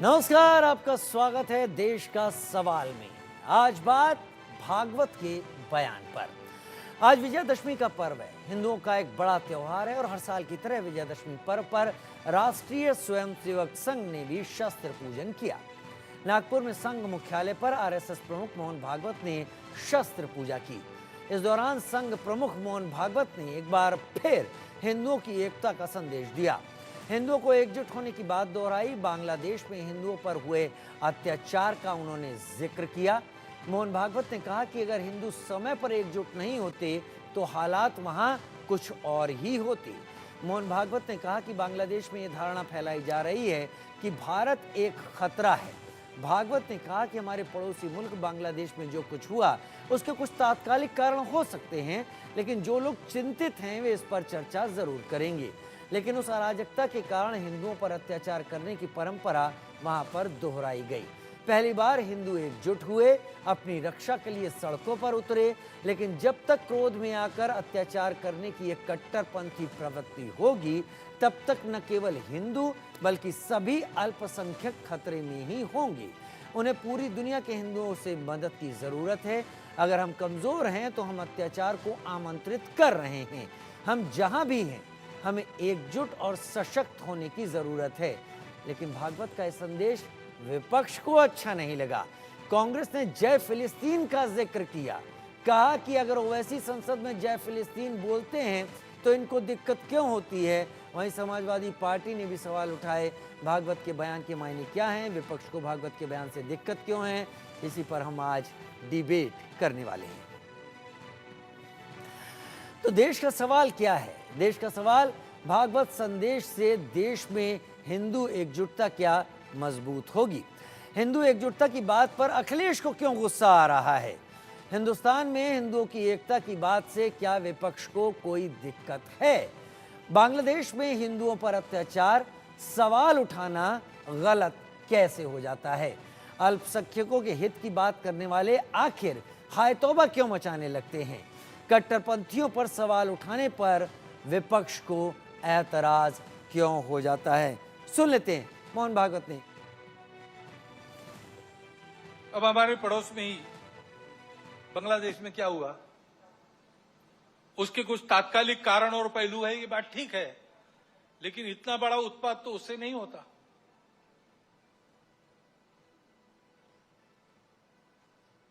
नमस्कार, आपका स्वागत है देश का सवाल में। आज बात भागवत के बयान पर। आज विजयादशमी का पर्व है, हिंदुओं का एक बड़ा त्योहार है और हर साल की तरह विजयादशमी पर्व पर राष्ट्रीय स्वयंसेवक संघ ने भी शस्त्र पूजन किया। नागपुर में संघ मुख्यालय पर आरएसएस प्रमुख मोहन भागवत ने शस्त्र पूजा की। इस दौरान संघ प्रमुख मोहन भागवत ने एक बार फिर हिंदुओं की एकता का संदेश दिया। हिंदुओं को एकजुट होने की बात दोहराई। बांग्लादेश में हिंदुओं पर हुए अत्याचार का उन्होंने जिक्र किया। मोहन भागवत ने कहा कि अगर हिंदू समय पर एकजुट नहीं होते तो हालात वहां कुछ और ही होते। मोहन भागवत ने कहा कि बांग्लादेश में यह धारणा फैलाई जा रही है कि भारत एक खतरा है। भागवत ने कहा कि हमारे पड़ोसी मुल्क बांग्लादेश में जो कुछ हुआ उसके कुछ तात्कालिक कारण हो सकते हैं, लेकिन जो लोग चिंतित हैं वे इस पर चर्चा जरूर करेंगे। लेकिन उस अराजकता के कारण हिंदुओं पर अत्याचार करने की परंपरा वहां पर दोहराई गई। पहली बार हिंदू एकजुट हुए, अपनी रक्षा के लिए सड़कों पर उतरे, लेकिन जब तक क्रोध में आकर अत्याचार करने की एक कट्टरपंथी प्रवृत्ति होगी तब तक न केवल हिंदू बल्कि सभी अल्पसंख्यक खतरे में ही होंगे। उन्हें पूरी दुनिया के हिंदुओं से मदद की जरूरत है। अगर हम कमजोर हैं तो हम अत्याचार को आमंत्रित कर रहे हैं। हम जहां भी हैं हमें एकजुट और सशक्त होने की जरूरत है। लेकिन भागवत का यह संदेश विपक्ष को अच्छा नहीं लगा। कांग्रेस ने जय फिलिस्तीन का जिक्र किया, कहा कि अगर ओवैसी संसद में जय फिलिस्तीन बोलते हैं तो इनको दिक्कत क्यों होती है। वहीं समाजवादी पार्टी ने भी सवाल उठाए, भागवत के बयान के मायने क्या हैं, विपक्ष को भागवत के बयान से दिक्कत क्यों है। इसी पर हम आज डिबेट करने वाले हैं। तो देश का सवाल क्या है? देश का सवाल, भागवत संदेश से देश में हिंदू एकजुटता क्या मजबूत होगी? हिंदू एकजुटता की बात पर अखिलेश को क्यों गुस्सा आ रहा है? हिंदुस्तान में हिंदुओं की एकता की बात से क्या विपक्ष को कोई दिक्कत है? बांग्लादेश में हिंदुओं पर अत्याचार, सवाल उठाना गलत कैसे हो जाता है? अल्पसंख्यकों के हित की बात करने वाले आखिर हाय तौबा क्यों मचाने लगते हैं? कट्टरपंथियों पर सवाल उठाने पर विपक्ष को ऐतराज क्यों हो जाता है? सुन लेते हैं मोहन भागवत ने। अब हमारे पड़ोस में ही बांग्लादेश में क्या हुआ, उसके कुछ तात्कालिक कारण और पहलू है, ये बात ठीक है, लेकिन इतना बड़ा उत्पात तो उससे नहीं होता।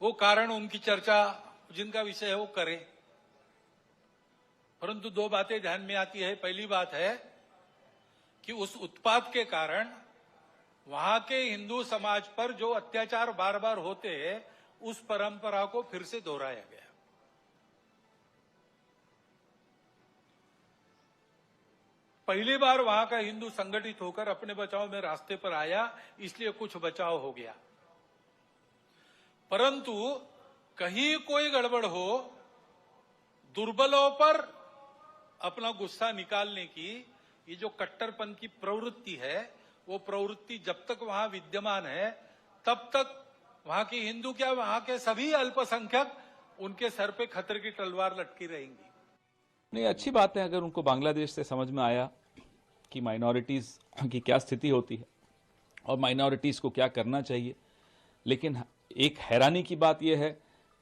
वो कारण उनकी चर्चा जिनका विषय है वो करें, परंतु दो बातें ध्यान में आती है। पहली बात है कि उस उत्पात के कारण वहां के हिंदू समाज पर जो अत्याचार बार बार होते हैं उस परंपरा को फिर से दोहराया गया। पहली बार वहां का हिंदू संगठित होकर अपने बचाव में रास्ते पर आया, इसलिए कुछ बचाव हो गया। परंतु कहीं कोई गड़बड़ हो, दुर्बलों पर अपना गुस्सा निकालने की ये जो कट्टरपंथ की प्रवृत्ति है, वो प्रवृत्ति जब तक वहां विद्यमान है तब तक वहां के हिंदू क्या, वहां के सभी अल्पसंख्यक, उनके सर पे खतरे की तलवार लटकी रहेंगी। नहीं, अच्छी बात है अगर उनको बांग्लादेश से समझ में आया कि माइनॉरिटीज की क्या स्थिति होती है और माइनॉरिटीज को क्या करना चाहिए। लेकिन एक हैरानी की बात यह है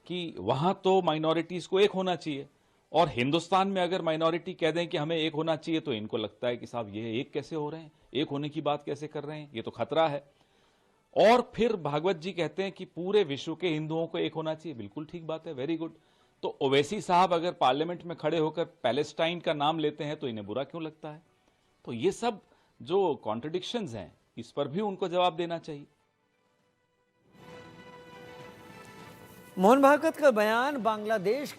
कि वहां तो माइनॉरिटीज को एक होना चाहिए और हिंदुस्तान में अगर माइनॉरिटी कह दें कि हमें एक होना चाहिए तो इनको लगता है कि साहब ये एक कैसे हो रहे हैं, एक होने की बात कैसे कर रहे हैं, ये तो खतरा है। और फिर भागवत जी कहते हैं कि पूरे विश्व के हिंदुओं को एक होना चाहिए। बिल्कुल ठीक बात है, वेरी गुड। तो ओवैसी साहब अगर पार्लियामेंट में खड़े होकर पैलेस्टाइन का नाम लेते हैं तो इन्हें बुरा क्यों लगता है? तो ये सब जो कॉन्ट्रडिक्शंस हैं इस पर भी उनको जवाब देना चाहिए। मोहन भागवत का बयान बांग्लादेश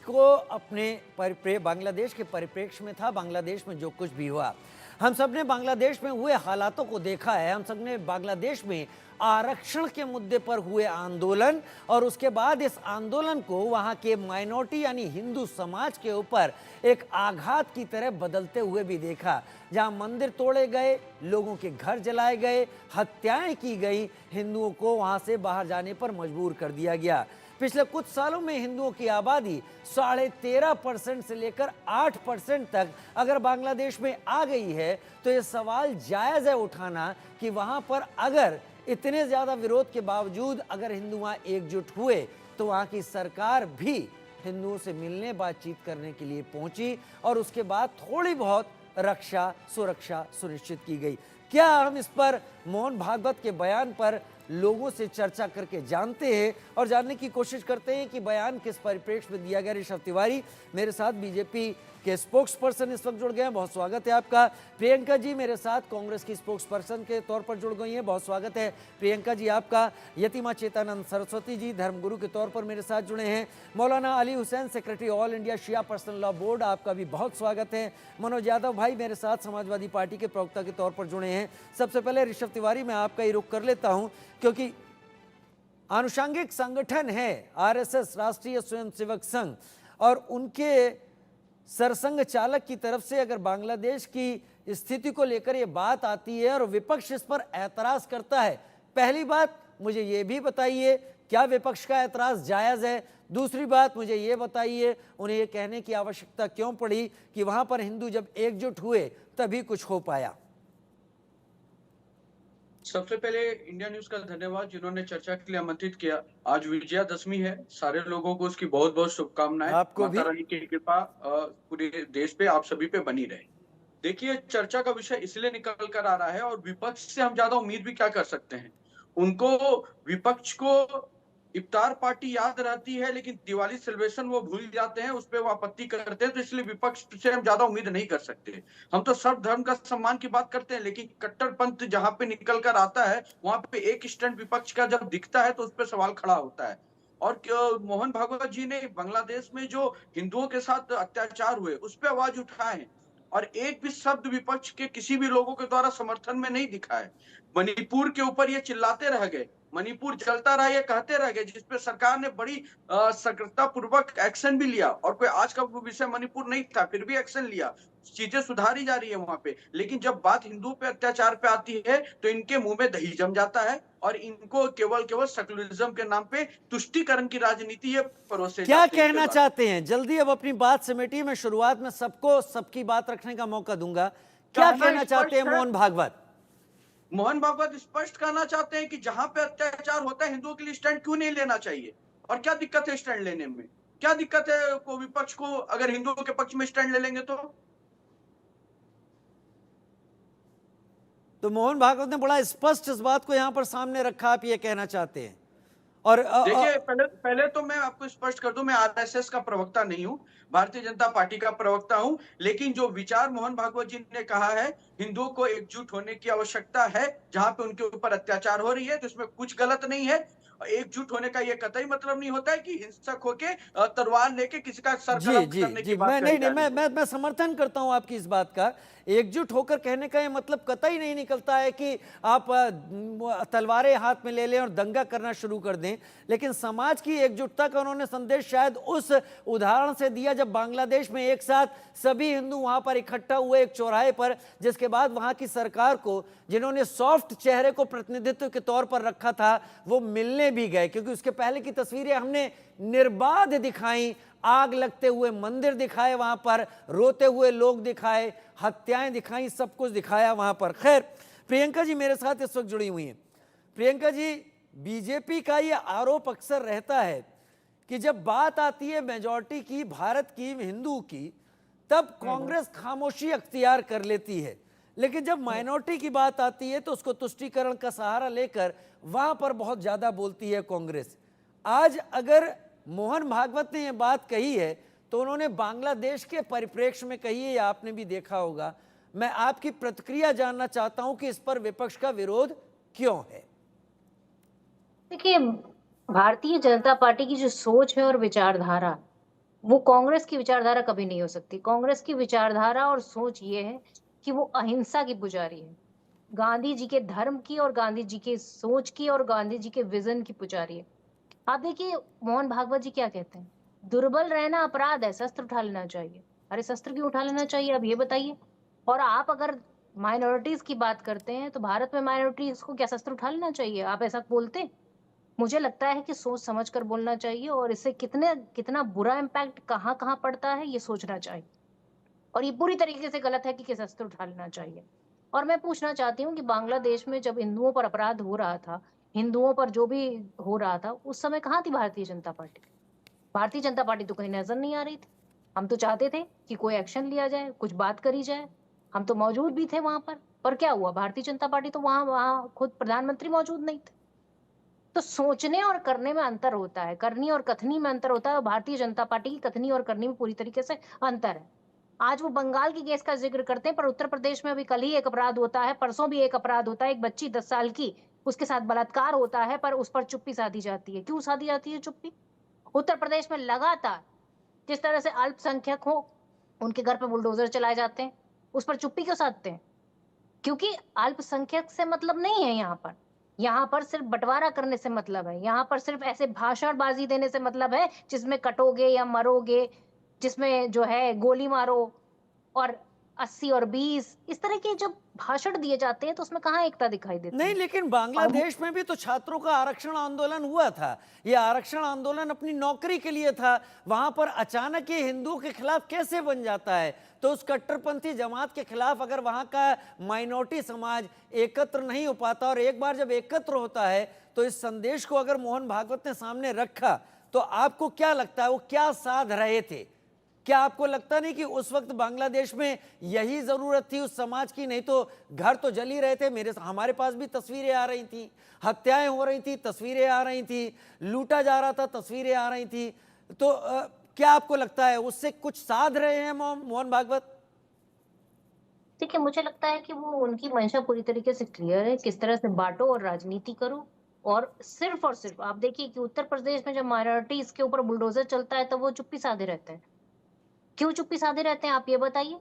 के परिप्रेक्ष्य में था। बांग्लादेश में जो कुछ भी हुआ, हम सब ने बांग्लादेश में हुए हालातों को देखा है। हम सब ने बांग्लादेश में आरक्षण के मुद्दे पर हुए आंदोलन और उसके बाद इस आंदोलन को वहां के माइनॉरिटी यानी हिंदू समाज के ऊपर एक आघात की तरह बदलते हुए भी देखा, जहां मंदिर तोड़े गए, लोगों के घर जलाए गए, हत्याएं की गई, हिंदुओं को वहां से बाहर जाने पर मजबूर कर दिया गया। पिछले कुछ सालों में हिंदुओं की आबादी 13.5% से लेकर 8% तक अगर बांग्लादेश में आ गई है तो ये सवाल जायज है उठाना कि वहां पर अगर इतने ज्यादा विरोध के बावजूद अगर हिंदू वहां एकजुट हुए तो वहां की सरकार भी हिंदुओं से मिलने बातचीत करने के लिए पहुंची और उसके बाद थोड़ी बहुत रक्षा सुरक्षा सुनिश्चित की गई। क्या हम इस पर मोहन भागवत के बयान पर लोगों से चर्चा करके जानते हैं और जानने की कोशिश करते हैं कि बयान किस परिप्रेक्ष्य में दिया गया। ऋषभ तिवारी मेरे साथ बीजेपी के स्पोक्स पर्सन इस वक्त जुड़ गए हैं, बहुत स्वागत है आपका। प्रियंका जी मेरे साथ कांग्रेस की स्पोक्स पर्सन के तौर पर जुड़ गई हैं, बहुत स्वागत है प्रियंका जी आपका। यतिमा चेतानंद सरस्वती जी धर्मगुरु के तौर पर मेरे साथ जुड़े हैं। Maulana Ali Hussain secretary all India Shia personal law board, आपका भी बहुत स्वागत है। मनोज यादव भाई मेरे साथ समाजवादी पार्टी के प्रवक्ता के तौर पर जुड़े हैं। सबसे पहले ऋषभ तिवारी मैं आपका ही रुख कर लेता हूं क्योंकि आनुषंगिक संगठन है आरएसएस राष्ट्रीय स्वयंसेवक संघ और उनके सरसंघ चालक की तरफ से अगर बांग्लादेश की स्थिति को लेकर ये बात आती है और विपक्ष इस पर ऐतराज करता है, पहली बात मुझे ये भी बताइए क्या विपक्ष का ऐतराज जायज है? दूसरी बात मुझे ये बताइए उन्हें ये कहने की आवश्यकता क्यों पड़ी कि वहां पर हिंदू जब एकजुट हुए तभी कुछ हो पाया? सबसे पहले इंडिया न्यूज का धन्यवाद जिन्होंने चर्चा के लिए आमंत्रित किया। आज विजयादशमी है, सारे लोगों को उसकी बहुत बहुत शुभकामनाएं। आपको माता भी। रानी की कृपा पूरे देश पे आप सभी पे बनी रहे। देखिए, चर्चा का विषय इसलिए निकल कर आ रहा है और विपक्ष से हम ज्यादा उम्मीद भी क्या कर सकते हैं। उनको विपक्ष को इफ्तार पार्टी याद रहती है लेकिन दिवाली सेलिब्रेशन वो भूल जाते हैं, उस पर वो आपत्ति करते हैं, तो इसलिए विपक्ष से हम ज्यादा उम्मीद नहीं कर सकते। हम तो सर्व धर्म का सम्मान की बात करते हैं लेकिन कट्टरपंथ जहां पे निकल कर आता है वहां पे एक स्टैंड विपक्ष का जब दिखता है तो उस पर सवाल खड़ा होता है। और मोहन भागवत जी ने बांग्लादेश में जो हिंदुओं के साथ अत्याचार हुए उस पर आवाज उठाए हैं और एक भी शब्द विपक्ष के किसी भी लोगों के द्वारा समर्थन में नहीं दिखा है। मणिपुर के ऊपर ये चिल्लाते रह गए, मणिपुर जलता रहा ये कहते रह गए, जिसपे सरकार ने बड़ी सक्रियता पूर्वक एक्शन भी लिया और कोई आज का विषय मणिपुर नहीं था फिर भी एक्शन लिया, चीजें सुधारी जा रही है वहां पे। लेकिन जब बात हिंदू पे अत्याचार पे आती है तो इनके मुंह में दही जम जाता है और इनको केवल केवल सेकुलरिज्म के नाम पे तुष्टीकरण की राजनीति ये परोसे क्या कहना चाहते हैं? जल्दी अब अपनी बात समेटिए, मैं शुरुआत में सबको सबकी बात रखने का मौका दूंगा। क्या कहना चाहते हैं मोहन भागवत? मोहन भागवत स्पष्ट कहना चाहते हैं कि जहां पे अत्याचार होता है हिंदुओं के लिए स्टैंड क्यों नहीं लेना चाहिए और क्या दिक्कत है स्टैंड लेने में? क्या दिक्कत है को विपक्ष को अगर हिंदुओं के पक्ष में स्टैंड ले लेंगे तो मोहन भागवत ने बड़ा स्पष्ट इस बात को यहां पर सामने रखा, आप ये कहना चाहते हैं। और देखिए, पहले तो मैं आपको स्पष्ट कर दूं, मैं आरएसएस का प्रवक्ता नहीं हूं, भारतीय जनता पार्टी का प्रवक्ता हूं। लेकिन जो विचार मोहन भागवत जी ने कहा है हिंदुओं को एकजुट होने की आवश्यकता है, जहां पे उनके ऊपर अत्याचार हो रही है तो इसमें कुछ गलत नहीं है। एकजुट होने का ये कतई मतलब नहीं होता है कि हिंसक होके तलवार लेके किसी का सर कलम करने की बात मैं नहीं मैं समर्थन करता हूं आपकी इस बात का। एकजुट होकर कहने का ये मतलब कतई नहीं निकलता है कि आप तलवारें हाथ में ले लें और दंगा करना शुरू कर दें, लेकिन समाज की एकजुटता का उन्होंने संदेश शायद उस उदाहरण से दिया जब बांग्लादेश में एक साथ सभी हिंदू वहां पर इकट्ठा हुए एक चौराहे पर, जिसके बाद वहां की सरकार को जिन्होंने सॉफ्ट चेहरे को प्रतिनिधित्व के तौर पर रखा था वो मिलने भी गए, क्योंकि उसके पहले की तस्वीरें हमने निर्बाध दिखाई, आग लगते हुए मंदिर दिखाए, वहां पर रोते हुए लोग दिखाए, हत्याएं दिखाई, सब कुछ दिखाया वहां पर। खैर, प्रियंका जी मेरे साथ इस वक्त जुड़ी हुई हैं। प्रियंका जी, बीजेपी का ये आरोप अक्सर रहता है कि जब बात आती है मेजॉरिटी की, भारत की, हिंदू की, तब कांग्रेस खामोशी अख्तियार कर लेती है, लेकिन जब माइनॉरिटी की बात आती है तो उसको तुष्टीकरण का सहारा लेकर वहां पर बहुत ज्यादा बोलती है कांग्रेस। आज अगर मोहन भागवत ने यह बात कही है तो उन्होंने बांग्लादेश के परिप्रेक्ष्य में कही है, या आपने भी देखा होगा। मैं आपकी प्रतिक्रिया जानना चाहता हूं कि इस पर विपक्ष का विरोध क्यों है? देखिए, भारतीय जनता पार्टी की जो सोच है और विचारधारा, वो कांग्रेस की विचारधारा कभी नहीं हो सकती। कांग्रेस की विचारधारा और सोच ये है कि वो अहिंसा की पुजारी है, गांधी जी के धर्म की और गांधी जी के सोच की और गांधी जी के विजन की पुजारी है। आप देखिए, मोहन भागवत जी क्या कहते हैं, दुर्बल रहना अपराध है, शस्त्र उठा लेना चाहिए। अरे शस्त्र क्यों उठा लेना चाहिए, अब ये बताइए। और आप अगर माइनॉरिटीज की बात करते हैं तो भारत में माइनॉरिटीज को क्या शस्त्र उठा लेना चाहिए? आप ऐसा बोलते? मुझे लगता है कि सोच समझ कर बोलना चाहिए और इससे कितना बुरा इम्पैक्ट कहाँ पड़ता है ये सोचना चाहिए। और ये पूरी तरीके से गलत है कि शस्त्र उठा लेना चाहिए। और मैं पूछना चाहती हूँ कि बांग्लादेश में जब हिंदुओं पर अपराध हो रहा था, हिंदुओं पर जो भी हो रहा था, उस समय कहाँ थी भारतीय जनता पार्टी? भारतीय जनता पार्टी तो कहीं नजर नहीं आ रही थी। हम तो चाहते थे कि कोई एक्शन लिया जाए, कुछ बात करी जाए। हम तो मौजूद भी थे वहां पर क्या हुआ? भारतीय जनता पार्टी तो वहां वहां खुद प्रधानमंत्री मौजूद नहीं थे। तो सोचने और करने में अंतर होता है, करनी और कथनी में अंतर होता है, और भारतीय जनता पार्टी की कथनी और करनी में पूरी तरीके से अंतर है। आज वो बंगाल की केस का जिक्र करते हैं, पर उत्तर प्रदेश में अभी कल ही एक अपराध होता है, परसों भी एक अपराध होता है, एक बच्ची 10 साल की, उसके साथ बलात्कार होता है, पर उस पर चुप्पी साधी जाती है। क्यों साधी जाती है चुप्पी? उत्तर प्रदेश में लगातार जिस तरह से अल्पसंख्यक हो, उनके घर पे बुलडोजर चलाए जाते हैं, उस पर चुप्पी क्यों साधते हैं? क्योंकि अल्पसंख्यक से मतलब नहीं है यहाँ पर सिर्फ बंटवारा करने से मतलब है, यहाँ पर सिर्फ ऐसे भाषणबाजी देने से मतलब है जिसमें कटोगे या मरोगे, जिसमें जो है गोली मारो, और 80 और 20 इस तरह के जब भाषण दिए जाते हैं तो उसमें कहाँ एकता दिखाई देती नहीं, है? लेकिन बांग्लादेश में भी तो छात्रों का आरक्षण आंदोलन हुआ था। ये आरक्षण आंदोलन अपनी नौकरी के लिए था। वहां पर अचानक ये हिंदुओं के खिलाफ कैसे बन जाता है? तो उस कट्टरपंथी जमात के खिलाफ अगर वहां का माइनॉरिटी समाज एकत्र नहीं हो पाता, और एक बार जब एकत्र होता है तो इस संदेश को अगर मोहन भागवत ने सामने रखा, तो आपको क्या लगता है वो क्या साध रहे थे? क्या आपको लगता नहीं कि उस वक्त बांग्लादेश में यही जरूरत थी उस समाज की? नहीं तो घर तो जल ही रहे थे। हमारे पास भी तस्वीरें आ रही थी, हत्याएं हो रही थी, तस्वीरें आ रही थी, लूटा जा रहा था, तस्वीरें आ रही थी। तो क्या आपको लगता है उससे कुछ साध रहे हैं मोहन भागवत? देखिए, मुझे लगता है कि वो उनकी मंशा पूरी तरीके से क्लियर है, किस तरह से बांटो और राजनीति करो। और सिर्फ आप देखिए कि उत्तर प्रदेश में जब माइनॉरिटीज के ऊपर बुलडोजर चलता है तो वो चुप्पी साधे रहते हैं। क्यों चुप्पी साधे रहते हैं, आप ये बताइए।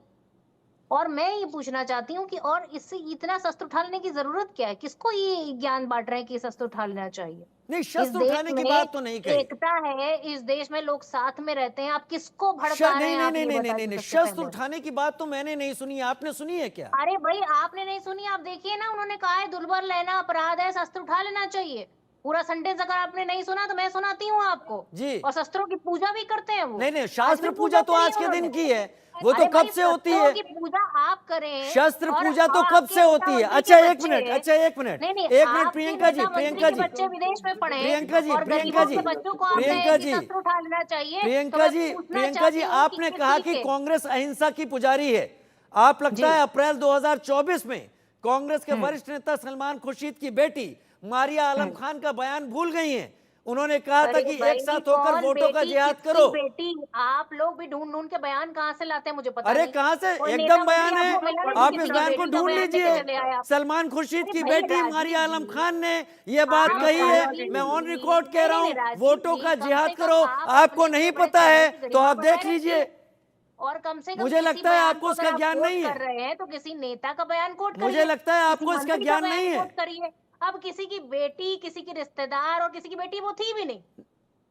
और मैं ये पूछना चाहती हूँ कि और इससे इतना शस्त्र उठा लेने की जरूरत क्या है? किसको ये ज्ञान बांट रहे हैं कि शस्त्र उठा लेना चाहिए? नहीं, इस शस्त्र देश उठाने की में बात तो नहीं कही। एकता है, इस देश में लोग साथ में रहते हैं, आप किसको भड़का रहे नहीं हैं? नहीं आप नहीं ये नहीं नहीं बताइए नहीं, सबसे शस्त्र पहले। उठाने की बात तो मैंने नहीं सुनी। आपने सुनी है क्या? अरे भाई, आपने नहीं सुनी? आप देखिए ना, उन्होंने कहा है दुर्बल लेना अपराध है, शस्त्र उठा लेना चाहिए। पूरा सेंटेंस अगर आपने नहीं सुना तो मैं सुनाती हूँ आपको। जी। और शस्त्रों की पूजा भी करते हैं वो। नहीं नहीं, आज शास्त्र भी पूजा तो करी आज के उन्होंने। दिन की है, वो तो अरे कब भाई, से होती शस्त्रों है। की पूजा आप करें। शस्त्र और पूजा तो कब आपके से होती है? नेता अच्छा मंत्री के एक मिनट, बच्चे- अच्छा एक मिनट, नहीं नहीं, एक मिनट, आपके प्रियंका जी, नेता मंत्री प्रियंका के जी, बच्चे विदेश में पढ़े प्रियंका जी, और प्रियंका गरीबों जी, के बच्चों को आप कहें प्रियंका कि जी, शस्त्र उठा लेना चाहिए। तो प्रियंका मैं जी, पूछना प्रियंका जी, चाहती हूँ आपने कहा कि किसी के- कांग्रेस अहिंसा की पुजारी है। आप लगता जी। है अप्रैल 2024 में कांग्रेस के वरिष्ठ नेता सलमान खुर्शीद की बेटी मारिया आलम खान का बयान भूल गई हैं। उन्होंने कहा था अरे कि भाई, एक साथ होकर कौन वोटों का बेटी, जिहाद किसकी करो। बेटी? आप लोग भी ढूंढ ढूंढ के बयान कहाँ से लाते हैं मुझे पता अरे नहीं। कहाँ से? कोई एकदम नेता बयान मंत्री है, आपको मिला नहीं, आप किसी इस की बयान को बेटी का ढूंढ बयान लीजिए। लेके चले आए आप। सलमान खुर्शीद अरे की भाई, बेटी राजीव मारिया आलम जी, खान ने ये बात आप कही है। राजीव मैं ऑन जी, रिकॉर्ड कह रहा नहीं, हूँ, राजीव वोटों जी, का कम जिहाद से कम करो। आप आपको अपने नहीं बड़े पता है चैनल तो आप गरीबों देख पर लीजिए। और कम से कम मुझे किसी लगता है बयान आपको को उसका अगर आप ज्ञान कोट नहीं है। कर रहे हैं तो किसी नेता का बयान कोट करिए, मुझे लगता है आपको किसी इसका मंत्री ज्ञान का नहीं बयान है। कोट करिए। अब किसी की बेटी, किसी की रिश्तेदार, और किसी की बेटी वो थी भी नहीं।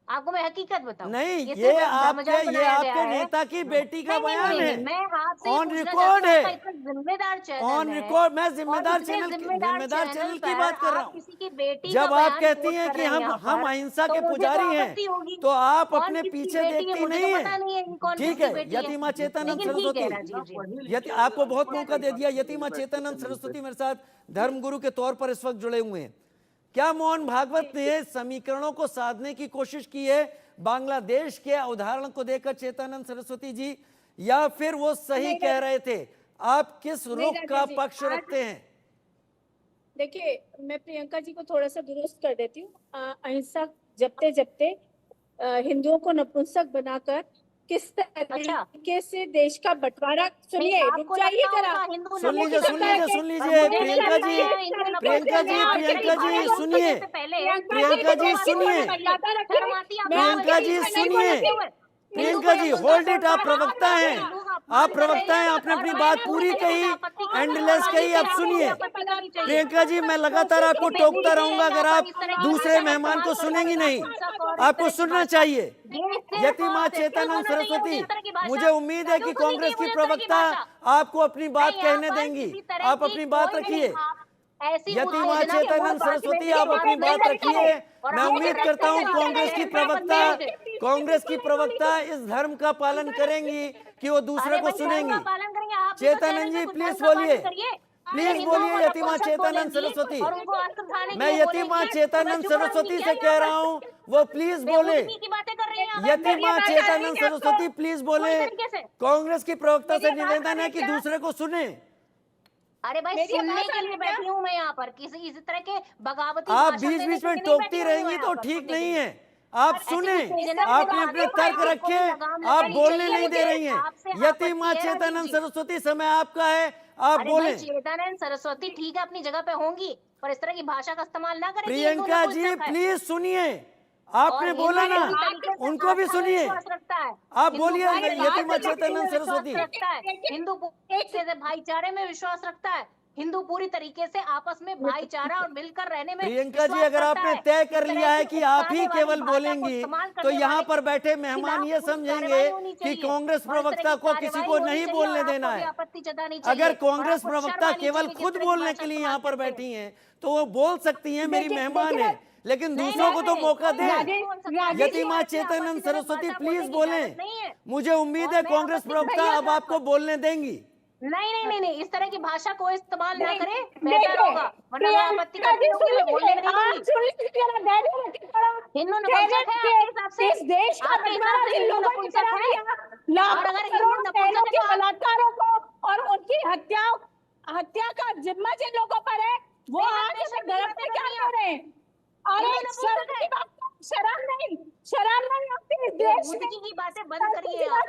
आपको मैं हकीकत बताऊं, नहीं, ये ये सिर्फ एक आपके मजाक बनाया गया है। नेता की बेटी का नहीं नहीं बयान नहीं है। नहीं, मैं आपसे ये ऑन पूछना रिकॉर्ड चाहती हूँ, है, आपका इतना जिम्मेदार चैनल ऑन है, रिकॉर्ड। मैं और जिम्मेदार इतने चैनल जिम्मेदार चैनल की पर बात कर रहा आप हूँ। किसी की बेटी जब का आप बयान कहती कोट हैं कर कि रहे हैं यहाँ हम पर, अहिंसा तो के मुझे पुजारी तो हैं, आपत्ति होगी। तो आप कौन अपने किसकी पीछे बेटी है देखती मुझे नहीं तो है। पता नहीं है कि कौन ठीक किसकी है, बेटी है। यतिमा चेतनंद लेकिन ठीक है सरस्वती, राजीव जी, आपको बहुत मौका दे दिया। यतिमा चेतनंद सरस्वती मेरे साथ धर्मगुरु के तौर पर इस वक्त जुड़े हुए हैं। क्या मोहन भागवत ने समीकरणों को साधने की कोशिश की है बांग्लादेश के उदाहरण को देकर, चेतनंद सरस्वती जी, या फिर वो सही कह रहे थे? आप किस रुख का पक्ष रखते हैं? देखिए, मैं प्रियंका जी को थोड़ा सा दुरुस्त कर देती हूँ। अहिंसा जपते जपते हिंदुओं को नपुंसक बनाकर किस तरीके से देश का बंटवारा, सुनिए, रुक जाइए जरा, सुन लीजिए, सुन लीजिए, सुन लीजिए प्रियंका जी, प्रियंका जी, प्रियंका जी सुनिए, प्रियंका जी सुनिए, प्रियंका जी सुनिए, प्रियंका जी होल्ड इट। आप प्रवक्ता हैं, आप प्रवक्ता हैं, आपने अपनी बात पूरी कही, एंडलेस कही। अब सुनिए प्रियंका जी, मैं लगातार आपको टोकता रहूंगा अगर आप दूसरे मेहमान को सुनेंगी नहीं। आपको सुनना चाहिए। यतिमा चेतनंद सरस्वती, मुझे उम्मीद है कि कांग्रेस की प्रवक्ता आपको अपनी बात कहने देंगी। आप अपनी बात रखिए। यतिमा चेतनंद सरस्वती, आप अपनी बात रखिए। मैं उम्मीद करता हूं कांग्रेस की प्रवक्ता इस धर्म का पालन करेंगी कि वो दूसरे को सुनेंगी। चेतनंद जी प्लीज बोलिए। प्लीज बोलिए यतिमा चेतानंद सरस्वती। मैं यतिमा चेतानंद सरस्वती से कह रहा हूँ, वो प्लीज बोले। की बातें कर रहे हैं आप। यतिमा चेतानंद सरस्वती प्लीज बोले। कांग्रेस की प्रवक्ता से निवेदन है कि दूसरे को सुने। अरे भाई, सुनने के लिए बैठी हूँ मैं यहाँ पर। किसी इस तरह के बगावती आप भाषण बीच देने बीच के में लिए नहीं टोकती बैठी हूँ रहेंगी मैं तो यहाँ पर ठीक सुनने नहीं के लिए। है। आप सुने, आपने अपने तर्क रखे, आप बोलने नहीं दे रही हैं। यतिमा चेतानंद सरस्वती, समय आपका है, आप अरे बोले। भाई, चेतानंद सरस्वती ठीक है, अपनी जगह पे होंगी, पर इस तरह की भाषा का इस्तेमाल ना करें कि ये हिंदू प्रियंका जी नपुंसक है। प्लीज सुनिए, आपने और बोला हिंदू ना, पूरी तरीके से उनको भी आस्था में सुनिए। विश्वास रखता है। आप हिंदू बोलिए पूरी तरीके यतिमा से चेतानंद विश्वास सरस्वती। रखता है। हिंदू पूरी तरीके से भाईचारे में विश्वास रखता है। हिंदू पूरी तरीके से आपस में भाईचारा और मिलकर रहने में प्रियंका जी, विश्वास अगर करता आपने है। तय इस कर तरह लिया है की कि आप ही उकसाने वाली केवल भाषा को बोलेंगी, इस्तेमाल तो करने यहाँ वाले पर बैठे के मेहमान खिलाफ ये पूरी समझेंगे कार्रवाई होनी कि चाहिए। कांग्रेस और इस तरह प्रवक्ता की को किसी कार्रवाई को होनी नहीं चाहिए बोलने और देना आपको भी है। आपत्ति जतानी चाहिए। अगर और कांग्रेस आपको प्रवक्ता शर्म आनी केवल चाहिए कि खुद इस तरह की बोलने भाषा के लिए इस्तेमाल यहाँ पर करते हैं। बैठी हैं, तो वो बोल सकती हैं मेरी मेहमान है, लेकिन नहीं, दूसरों को तो नहीं, मौका कोई दे। बात बोल सकते हैं। यतिमा आपकी चेतानंद आपत्तिजनक सरस्वती भाषा प्लीज बोलने की बोलें। इजाजत नहीं है। मुझे उम्मीद और है मैं कांग्रेस आपत्ति प्रवक्ता भैया अब आपको बोलने देंगी। नहीं, इस तरह की भाषा को इस्तेमाल ना करें, बेहतर देखिए, होगा, वरना मैं आपत्ति करती रहूंगी, मैं बोलने नहीं दूंगी। हिंदू नपुंसक है आपके हिसाब से? इस देश का आपके हिसाब बंटवारा से जिन हिंदू लोगों ने नपुंसक करा है? दिया, और लाखों अगर हिंदू करोड़ नपुंसक बहनों है के तो आप बलात्कारों को और उनकी हत्या का जिम्मा जिन लोगों पर है, वो आज हमें गर्व से क्या कर रहे हैं? अरे शर्म की बात, शर्म नहीं आती इस देश में। बेहूदगी की बातें बंद करिए आप।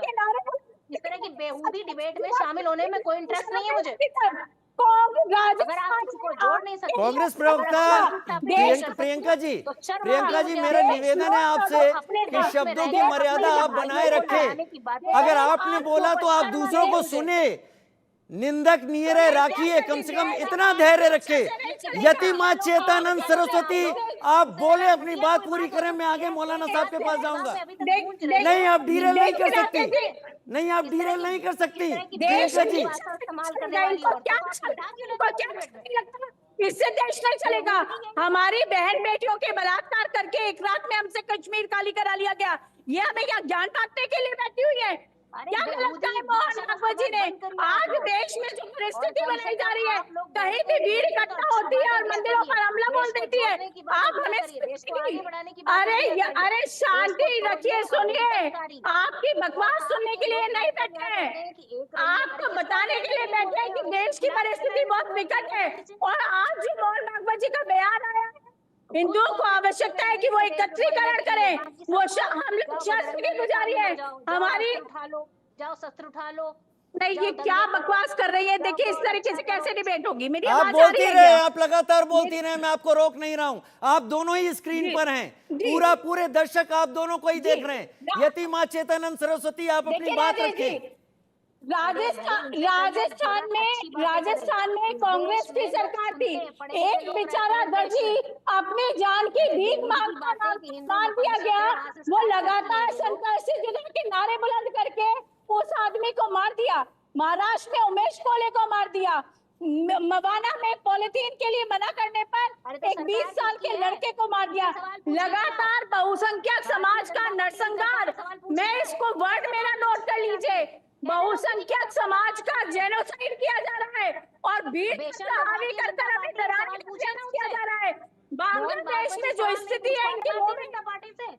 इस तरह की बेहूदी डिबेट में शामिल होने में कोई इंटरेस्ट नहीं है मुझे। अगर आप किसी को जोड़ नहीं सकते, कांग्रेस प्रवक्ता प्रियंका जी, मेरा निवेदन है आपसे कि शब्दों की मर्यादा आप बनाए रखें। अगर आपने बोला तो आप दूसरों को सुने, निंदक नियरे राखिए, कम से कम इतना धैर्य रखे। यतिमा चेतानंद सरस्वती, आप बोले, अपनी बात पूरी करें, मैं आगे मौलाना साहब के पास जाऊंगा। नहीं, आप डीरेल नहीं कर सकती, नहीं आप डीरेल नहीं कर सकती प्रियंका जी। इससे देश नहीं चलेगा। हमारी बहन बेटियों के बलात्कार करके एक रात में हमसे कश्मीर खाली करा लिया गया। ये हमें क्या ज्ञान बांटने के लिए बैठी हुई है? क्या लगता है मोहन भागवत जी ने? आज देश में जो परिस्थिति बनाई जा रही है, कहीं भी भीड़ इकट्ठा होती है और मंदिरों पर हमला बोल देती है। आप हमें अरे शांति रखिए, सुनिए। आपकी बकवास सुनने के लिए नहीं बैठे हैं, आपको बताने के लिए बैठे हैं कि देश की परिस्थिति बहुत विकट है। और आज जो मोहन भागवत जी का बयान आया है, हिंदुओं को आवश्यकता है कि वो एकत्रीकरण करें। वो हम लोग शस्त्र की पुजारी है, हमारी जाओ शस्त्र उठा लो। नहीं, ये क्या बकवास कर रही है? देखिए इस तरीके से कैसे डिबेट होगी? मेरी आप आवाज आ रही बोलती है रहे, क्या? आप लगातार बोलती रहे, मैं आपको रोक नहीं रहा हूं। आप दोनों ही स्क्रीन पर हैं, पूरे दर्शक आप दोनों को ही देख रहे हैं। यतिमा चेतानंद सरस्वती, आप अपनी बात रखें। राजस्थान में कांग्रेस की सरकार थी। एक बेचारा दर्जी अपनी जान की भीख मान दिया गया। वो लगातार सरकार से जुदा के नारे बुलंद करके उस आदमी को मार दिया। महाराष्ट्र में उमेश कोले को मार दिया। मवाना में पॉलिथीन के लिए मना करने पर एक 20 साल के लड़के को मार दिया। लगातार बहुसंख्यक समाज का नरसंहार, मैं इसको वर्ड मेरा नोट कर लीजिए, बहुसंख्यक समाज का जेनोसाइड किया जा रहा है और भीड़ हावी कर हमें डराने का प्रयास किया जा रहा है। बांग्लादेश में जो स्थिति है इनकी,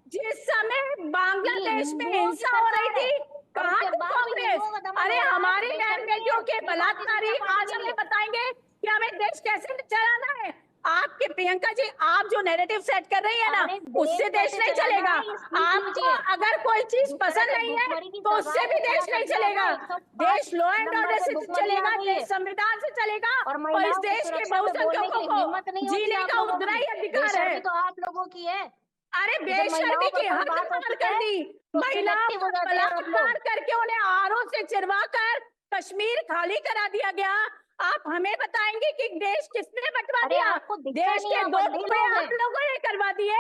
जिस समय बांग्लादेश में हिंसा हो रही थी, कहाँ थी कांग्रेस? अरे हमारी बहन बेटियों के बलात्कारी आज हमें बताएंगे कि हमें देश कैसे चलाना है। आपके प्रियंका जी, आप जो नैरेटिव सेट कर रही है ना, उससे देश नहीं चलेगा। आपको अगर कोई चीज पसंद नहीं है तो उससे भी देश नहीं चलेगा। देश लॉ एंड ऑर्डर से चलेगा, देश संविधान से चलेगा और इस देश के बहुसंख्यकों को जीने का उतना ही अधिकार है। तो आप लोगों की है। अरे बेशर्मी की हद पार कर दी। महिलाओं को बलात्कार करके उन्हें आरों से चिरवाकर कश्मीर खाली करा दिया गया। आप हमें बताएंगे कि देश किसने बंटवा दिया? देश के 2 टुकड़े आप लोगों ने करवा दिए।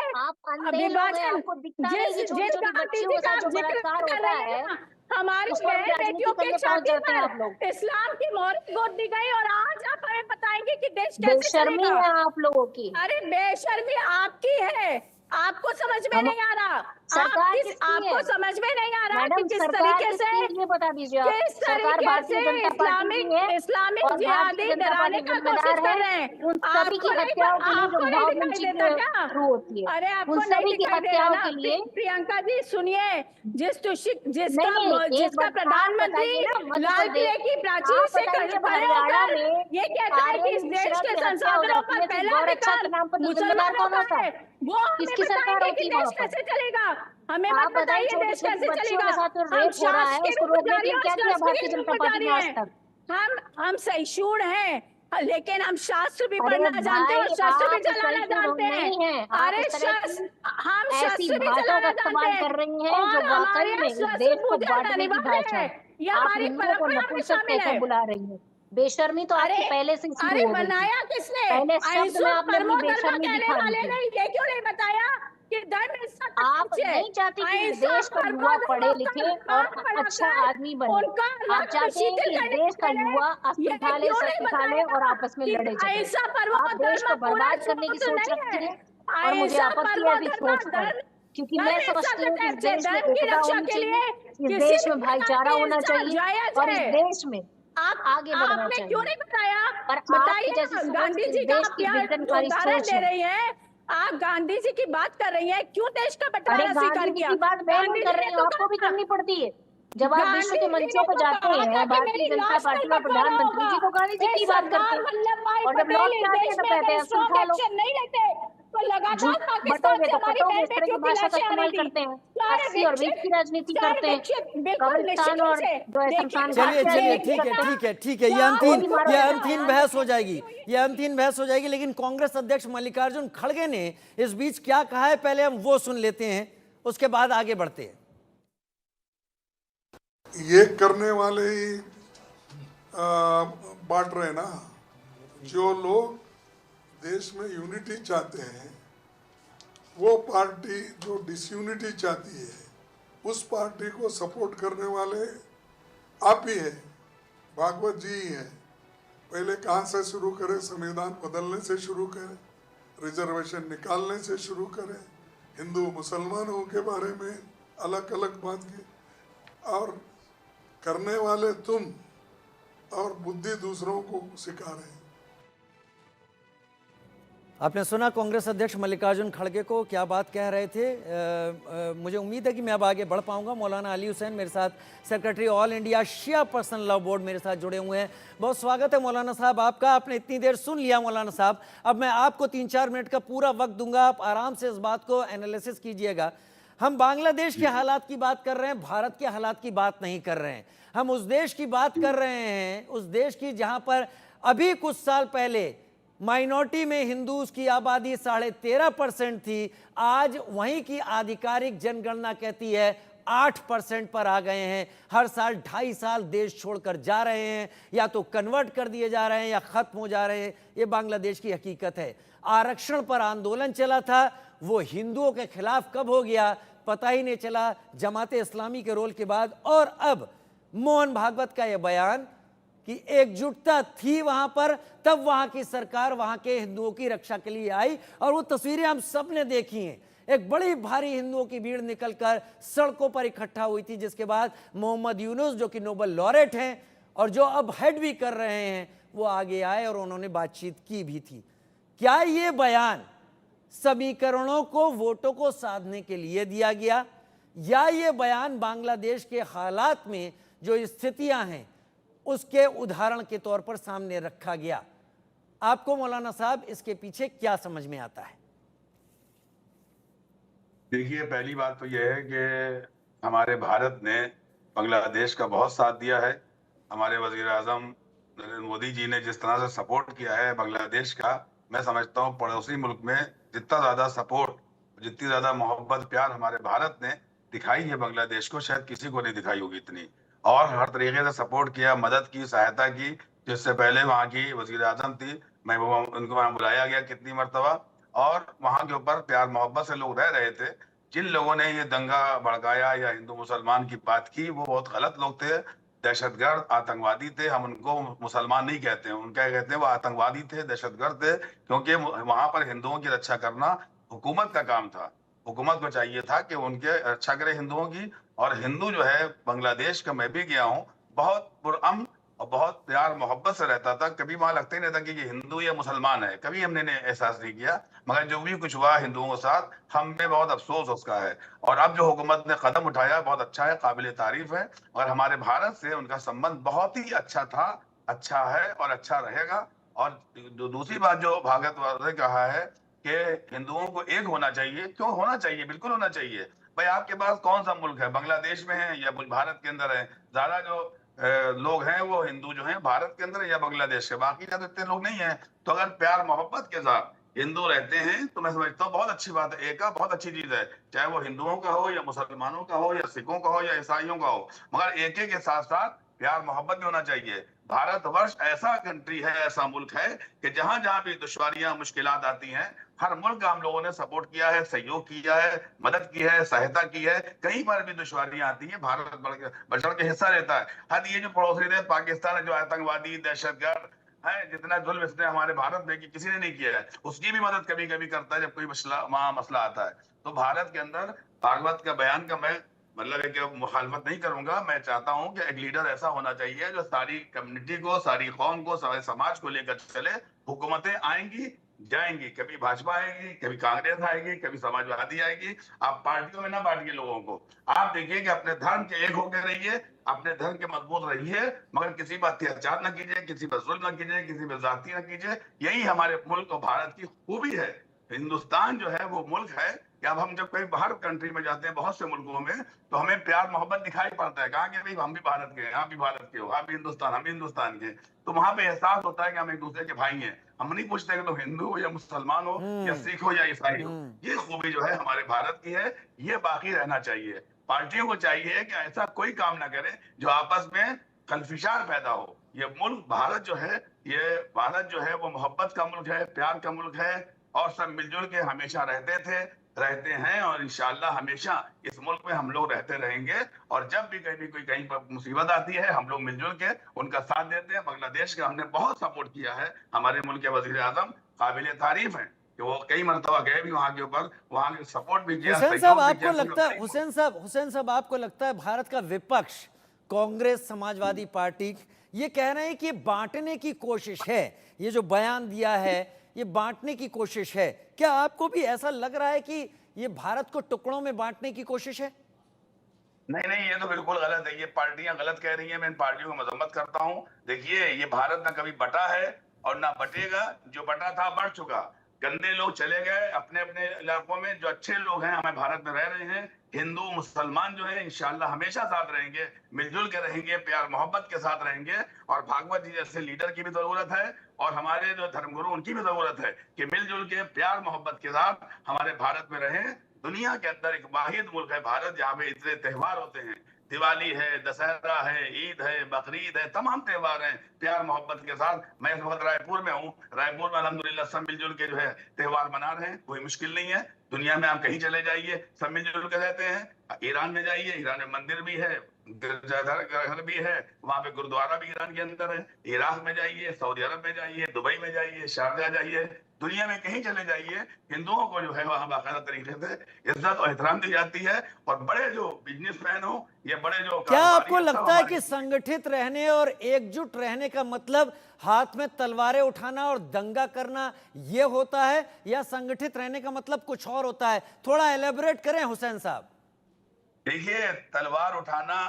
विभाजन जिस गांधी का जिक्र कर रहे हैं, हमारी बहन बेटियों के छाती पर इस्लाम की मोहर गोद दी गई और आज आप हमें बताएंगे कि देश कैसे चलेगा? आप लोगों की। अरे बेशर्मी आपकी है। आपको समझ में नहीं आ रहा, सरकार किसकी है? आपको समझ में नहीं आ रहा मैडम कि किस सरकार तरीके से, किसकी है ये बता दीजिए आप। किस सरकार तरीके भारतीय से जनता पार्टी की है इस्लामिक और जिहादी भारतीय जनता डराने पार्टी का कोशिश जिम्मेदार कर रहे है हैं। उन सभी की हत्याओं के लिए जो आपको नहीं भाव दिखाई वंशी देता के क्या? थ्रू होती है, अरे आपको उन नहीं सभी की दिखाई दे रहा हत्याओं ना? के लिए। प्रियंका जी सुनिए, नहीं, एक जिसका बात आप प्रधानमंत्री बताइए ना, मध्य लाल प्रदेश किले की प्राचीर आप से बताइए खड़े हरियाणा होकर में ये कहता है कि आर्यन इस देश मिश्रा के की हत्या हो संसाधनों जाती का है तो पहला गौर अच्छा अधिकार के नाम पर तो जिम्मेदार मुसलमानों कौन का होता है? है। वो हमें किसकी सरकार बताएंगे कि होती है वहाँ देश पर? कैसे चलेगा, हमें आप मत बताइए, बताइए छोटी देश छोटी कैसे बच्चियों चलेगा। के साथ जो हम रेप हो रहा है शासकीय उसको रूप रोकने के पुजारी लिए और क्या किया भारतीय शासकीय रूप जनता पार्टी पुजारी ने आज हैं। तक? हम सहिष्णु हैं, लेकिन हम शास्त्र भी अरे पढ़ना जानते हैं और भाई, शस्त्र भी आप चलाना सहिष्णु जानते हैं। नहीं हैं, आप अरे इस तरह की हम ऐसी शस्त्र भी भाषा का चलाना जानते इस्तेमाल हैं कर रही हैं जो और हमारे वाकई यहाँ में इस शस्त्र देश को पूजन बांटने की अनिवार्य भाषा है, है। ये आप हमारी हिंदुओं को परंपरा में नपुंसक शामिल कहकर है। बुला रही हैं। बेशर्मी तो अरे आपकी पहले से ही शुरू अरे हो गई थी। बनाया किसने? पहले शब्द में अहिंसुक आपने अपनी परमो धर्म बेशर्मी कहने दिखा दी वाले थी। ने ये क्यों नहीं बताया कि धर्म हिंसा का आप सच है? नहीं चाहती कि इस अहिंसा देश का परमो युवा धर्म पढ़े का लिखे और पाठ अच्छा पढ़ाकर आदमी बने। उनका आप रक्त चाहते हैं शीतल कि इस करने देश का के लिए युवा अस्त्र ये उठा ले, क्यों नहीं शस्त्र उठा ले बताया और आपस में कि लड़े झगड़े। अहिंसा परमो आप देश को धर्म पूरा बर्बाद करने की झूठ सोच नहीं रखती है। हैं और मुझे अहिंसा आपत्ति है परमो ऐसी धर्म सोच पर, क्योंकि धर्म मैं हिंसा समझती के हूँ कि इस तहत है। देश में धर्म की एकता रक्षा होनी के चाहिए, लिए इस किसी देश भी में प्रकार भाईचारा की होना हिंसा चाहिए जायज और इस है। देश में आगे बढ़ना आपने क्यों चाहिए। नहीं बताया? पर आपकी बताइए जैसी ना, सोच गांधी इस जी का देश आप की यहाँ विघटनकारी उदाहरण सोच दे है। रही हैं, आप गांधी जी की बात कर रही हैं, क्यों देश का अरे बंटवारा गांधी स्वीकार जी किया? की बात मैं नहीं गांधी कर जी रही ने हूँ, तो आपको भी कहा था, करनी पड़ती है। जब आप विश्व गांधी के जी मंचों ने पर तो जाते कहा था हैं कि भारतीय मेरी जनता लाश पर पार्टी और बंटवारा प्रधानमंत्री होगा। जी, तो गांधी जी की बात करते सरदार हैं वल्लभ भाई और जब पटेल लौट के इस आते हैं देश तो में कहते अगर हैं अस्त्र स्ट्रॉन्ग उठा लो। एक्शन नहीं लेते तो लगातार झूठ पाकिस्तान बटोगे से तो हमारी पटोगे, बहन इस तरह की बेटियों की भाषा का लाशें आ रही इस्तेमाल थी। करते हैं। सर 80 और 20 की राजनीति सर करते हैं, बिल्कुल कब्रिस्तान निश्चित रूप और से जो है देखिए, शमशान घाट चलिए की चलिए, राजनीति ठीक है करते हैं। ठीक है ठीक है, ये क्या अंतिम गोली मारो ये या अंतिम बयान बहस दें। हो जाएगी, ये अंतिम बहस हो जाएगी, लेकिन कांग्रेस अध्यक्ष मल्लिकार्जुन खड़गे ने इस बीच क्या कहा है पहले हम वो सुन लेते हैं, उसके बाद आगे बढ़ते हैं। ये करने वाले ही बांट रहे ना। जो लोग देश में यूनिटी चाहते हैं वो पार्टी जो डिसयूनिटी चाहती है उस पार्टी को सपोर्ट करने वाले आप ही है, भागवत जी ही है। पहले कहाँ से शुरू करें? संविधान बदलने से शुरू करें, रिजर्वेशन निकालने से शुरू करें, हिंदू मुसलमानों के बारे में अलग अलग बात की, और करने वाले तुम और बुद्धि दूसरों को सिखा रहे हैं। आपने सुना कांग्रेस अध्यक्ष मल्लिकार्जुन खड़गे को, क्या बात कह रहे थे। मुझे उम्मीद है कि मैं अब आगे बढ़ पाऊंगा। मौलाना अली हुसैन मेरे साथ, secretary all India Shia personal law board, मेरे साथ जुड़े हुए हैं। बहुत स्वागत है मौलाना साहब आपका। आपने इतनी देर सुन लिया मौलाना साहब, अब मैं आपको 3-4 मिनट का पूरा वक्त दूंगा, आप आराम से इस बात को एनालिसिस कीजिएगा। हम बांग्लादेश के हालात की बात कर रहे हैं, भारत के हालात की बात नहीं कर रहे हैं। हम उस देश की बात कर रहे हैं, उस देश की जहां पर अभी कुछ साल पहले माइनॉरिटी में हिंदूज की आबादी 13.5% थी, आज वहीं की आधिकारिक जनगणना कहती है 8% पर आ गए हैं। हर साल 2.5 साल देश छोड़कर जा रहे हैं, या तो कन्वर्ट कर दिए जा रहे हैं या खत्म हो जा रहे हैं। ये बांग्लादेश की हकीकत है। आरक्षण पर आंदोलन चला था, वो हिंदुओं के खिलाफ कब हो गया पता ही नहीं चला, जमाते इस्लामी के रोल के बाद। और अब मोहन भागवत का यह बयान कि एकजुटता थी वहां पर, तब वहां की सरकार वहां के हिंदुओं की रक्षा के लिए आई, और वो तस्वीरें हम सब ने देखी हैं। एक बड़ी भारी हिंदुओं की भीड़ निकलकर सड़कों पर इकट्ठा हुई थी, जिसके बाद मोहम्मद यूनुस जो कि नोबेल लॉरेट हैं और जो अब हेड भी कर रहे हैं, वो आगे आए और उन्होंने बातचीत की भी थी। क्या ये बयान समीकरणों को, वोटों को साधने के लिए दिया गया, या ये बयान बांग्लादेश के हालात में जो स्थितियां हैं उसके उदाहरण के तौर पर सामने रखा गया? आपको मौलाना साहब इसके पीछे क्या समझ में आता है? देखिए, पहली बात तो यह है कि हमारे भारत ने बांग्लादेश का बहुत साथ दिया है। हमारे वजीर आजम नरेंद्र मोदी जी ने जिस तरह से सपोर्ट किया है बांग्लादेश का, मैं समझता हूँ पड़ोसी मुल्क में जितना ज्यादा सपोर्ट, जितनी ज्यादा मोहब्बत प्यार हमारे भारत ने दिखाई है बांग्लादेश को, शायद किसी को नहीं दिखाई होगी इतनी। और हर तरीके से सपोर्ट किया, मदद की, सहायता की। जिससे पहले वहाँ की वजीर आजम थी, उनको वहाँ बुलाया गया कितनी मरतबा, और वहाँ के ऊपर प्यार मोहब्बत से लोग रह रहे थे। जिन लोगों ने ये दंगा भड़काया या हिंदू मुसलमान की बात की, वो बहुत गलत लोग थे, दहशतगर्द, आतंकवादी थे। हम उनको मुसलमान नहीं कहते हैं, उनका कहते हैं वो आतंकवादी थे, दहशतगर्द थे, क्योंकि वहां पर हिंदुओं की रक्षा करना हुकूमत का काम था। हुकूमत को चाहिए था कि उनके रक्षा करे हिंदुओं की। और हिंदू जो है बांग्लादेश का, मैं भी गया हूँ, बहुत पुरअमन और बहुत प्यार मोहब्बत से रहता था। कभी वहां लगता ही नहीं था कि ये हिंदू या मुसलमान है, कभी हमने एहसास नहीं किया। मगर जो भी कुछ हुआ हिंदुओं के साथ, हमें बहुत अफसोस उसका है। और अब जो हुकूमत ने कदम उठाया बहुत अच्छा है, काबिल तारीफ है। और हमारे भारत से उनका संबंध बहुत ही अच्छा था, अच्छा है और अच्छा रहेगा। और दूसरी बात जो भागवत ने कहा है कि हिंदुओं को एक होना चाहिए, क्यों होना चाहिए, बिल्कुल होना चाहिए। भाई आपके पास कौन सा मुल्क है, बांग्लादेश में है या भारत के अंदर है? ज्यादा जो लोग हैं वो हिंदू जो हैं भारत के अंदर या बांग्लादेश के, बाकी का तो इतने लोग नहीं है। तो अगर प्यार मोहब्बत के साथ हिंदू रहते हैं तो मैं समझता हूँ बहुत अच्छी बात है, एका बहुत अच्छी चीज है। चाहे वो हिंदुओं का हो या मुसलमानों का हो या सिखों का हो या ईसाइयों का हो, मगर एके के साथ साथ प्यार मोहब्बत भी होना चाहिए। भारतवर्ष ऐसा कंट्री है, ऐसा मुल्क है कि जहां जहां भी दुश्वारियां मुश्किलात आती हैं, हर मुल्क का हम लोगों ने सपोर्ट किया है, सहयोग किया है, मदद की है, सहायता की है। कहीं पर भी दुश्वारियां आती हैं, भारत बढ़ चढ़ के हिस्सा लेता है। हद ये जो पड़ोसी देश पाकिस्तान है, जो आतंकवादी दहशतगर्द है, जितना जुल्म इसने हमारे भारत में किसी ने नहीं किया है, उसकी भी मदद कभी कभी करता है जब कोई मसला आता है। तो भारत के अंदर भागवत का बयान का मैं मतलब है कि मुखालफत नहीं करूंगा। मैं चाहता हूं कि एक लीडर ऐसा होना चाहिए जो सारी कम्युनिटी को, सारी कौम को, सारे समाज को लेकर चले। हुकूमतें आएंगी जाएंगी, कभी भाजपा आएगी, कभी कांग्रेस आएगी, कभी समाजवादी आएगी। आप पार्टियों में ना बांटिए लोगों को। आप देखिए कि अपने धर्म के एक होकर रहिए, अपने धर्म के मजबूत रहिए, मगर किसी पर अत्याचार न कीजिए, किसी पर जुल्म न कीजिए, किसी पर जाति न कीजिए। यही हमारे मुल्क और भारत की खूबी है। हिंदुस्तान जो है वो मुल्क है कि अब हम जब कहीं बाहर कंट्री में जाते हैं, बहुत से मुल्कों में, तो हमें प्यार मोहब्बत दिखाई पड़ता है। कहा कि भाई हम भी भारत के हैं, आप भी भारत के हो, आप भी हिंदुस्तान, हम भी हिंदुस्तान के। तो वहां पे एहसास होता है कि हम एक दूसरे के भाई हैं। हम नहीं पूछते कि तुम हिंदू हो या मुसलमान हो या सिख हो या ईसाई हो। ये खूबी जो है हमारे भारत की है, ये बाकी रहना चाहिए। पार्टियों को चाहिए कि ऐसा कोई काम ना करे जो आपस में कल्फिशार पैदा हो। ये मुल्क भारत जो है, ये भारत जो है वो मोहब्बत का मुल्क है, प्यार का मुल्क है। और सब मिलजुल के हमेशा रहते थे, रहते हैं, और इंशाल्लाह हमेशा इस मुल्क में हम लोग रहते रहेंगे। और जब भी कहीं कोई कहीं पर मुसीबत आती है, हम लोग मिलजुल के उनका साथ देते हैं। बांग्लादेश का हमने बहुत सपोर्ट किया है। हमारे मुल्क के वजीर आजम काबिल तारीफ है कि वो कई मरतबा गए भी वहां के ऊपर, वहां के सपोर्ट भी किया, हुसैन साहब सहयोग भी आपको किया। लगता है, हुसैन साहब आपको लगता है भारत का विपक्ष, कांग्रेस, समाजवादी पार्टी, ये कह रहे हैं कि बांटने की कोशिश है, ये जो बयान दिया है ये बांटने की कोशिश है। क्या आपको भी ऐसा लग रहा है कि ये भारत को टुकड़ों में बांटने की कोशिश है? नहीं नहीं, ये तो बिल्कुल गलत है। ये पार्टियां गलत कह रही हैं, मैं इन पार्टियों की मजम्मत करता हूं। देखिए, ये भारत ना कभी बटा है और ना बटेगा। जो बटा था बढ़ चुका, गंदे लोग चले गए अपने अपने इलाकों में। जो अच्छे लोग हैं हमें भारत में रह रहे हैं, हिंदू मुसलमान जो है इंशाल्लाह हमेशा साथ रहेंगे, मिलजुल के रहेंगे, प्यार मोहब्बत के साथ रहेंगे। और भागवत जी जैसे लीडर की भी जरूरत है, और हमारे जो धर्मगुरु उनकी भी जरूरत है कि मिलजुल के प्यार मोहब्बत के साथ हमारे भारत में रहें। दुनिया के अंदर एक वाहिद मुल्क है भारत, जहाँ पे इतने त्योहार होते हैं। दिवाली है, दशहरा है, ईद है, बकरीद है, तमाम त्योहार हैं प्यार मोहब्बत के साथ। मैं इस वक्त रायपुर में हूँ, रायपुर में अल्हम्दुलिल्लाह सब मिलजुल के जो है त्योहार मना रहे हैं, कोई मुश्किल नहीं है। दुनिया में आप कहीं चले जाइए, सब मिलजुल के रहते हैं। ईरान में जाइए, ईरान में मंदिर भी है, गिरजाघर भी है, वहां पे गुरुद्वारा भी ईरान के अंदर है। इराक में जाइए, सऊदी अरब में जाइए, दुबई में जाइए, शारजा जाइए, दुनिया में कहीं चले जाइए, हिंदुओं को जो है वहां बाकायदा तरीके से इज्जत और एहतराम दी जाती है। और बड़े जो बिजनेसमैन हो या बड़े जो क्या आपको कारोबारी, सब लगता है हमारे कि संगठित रहने और एकजुट रहने का मतलब हाथ में तलवारें उठाना और दंगा करना यह होता है, या संगठित रहने का मतलब कुछ और होता है? थोड़ा एलेबोरेट करें हुसैन साहब। देखिए, तलवार उठाना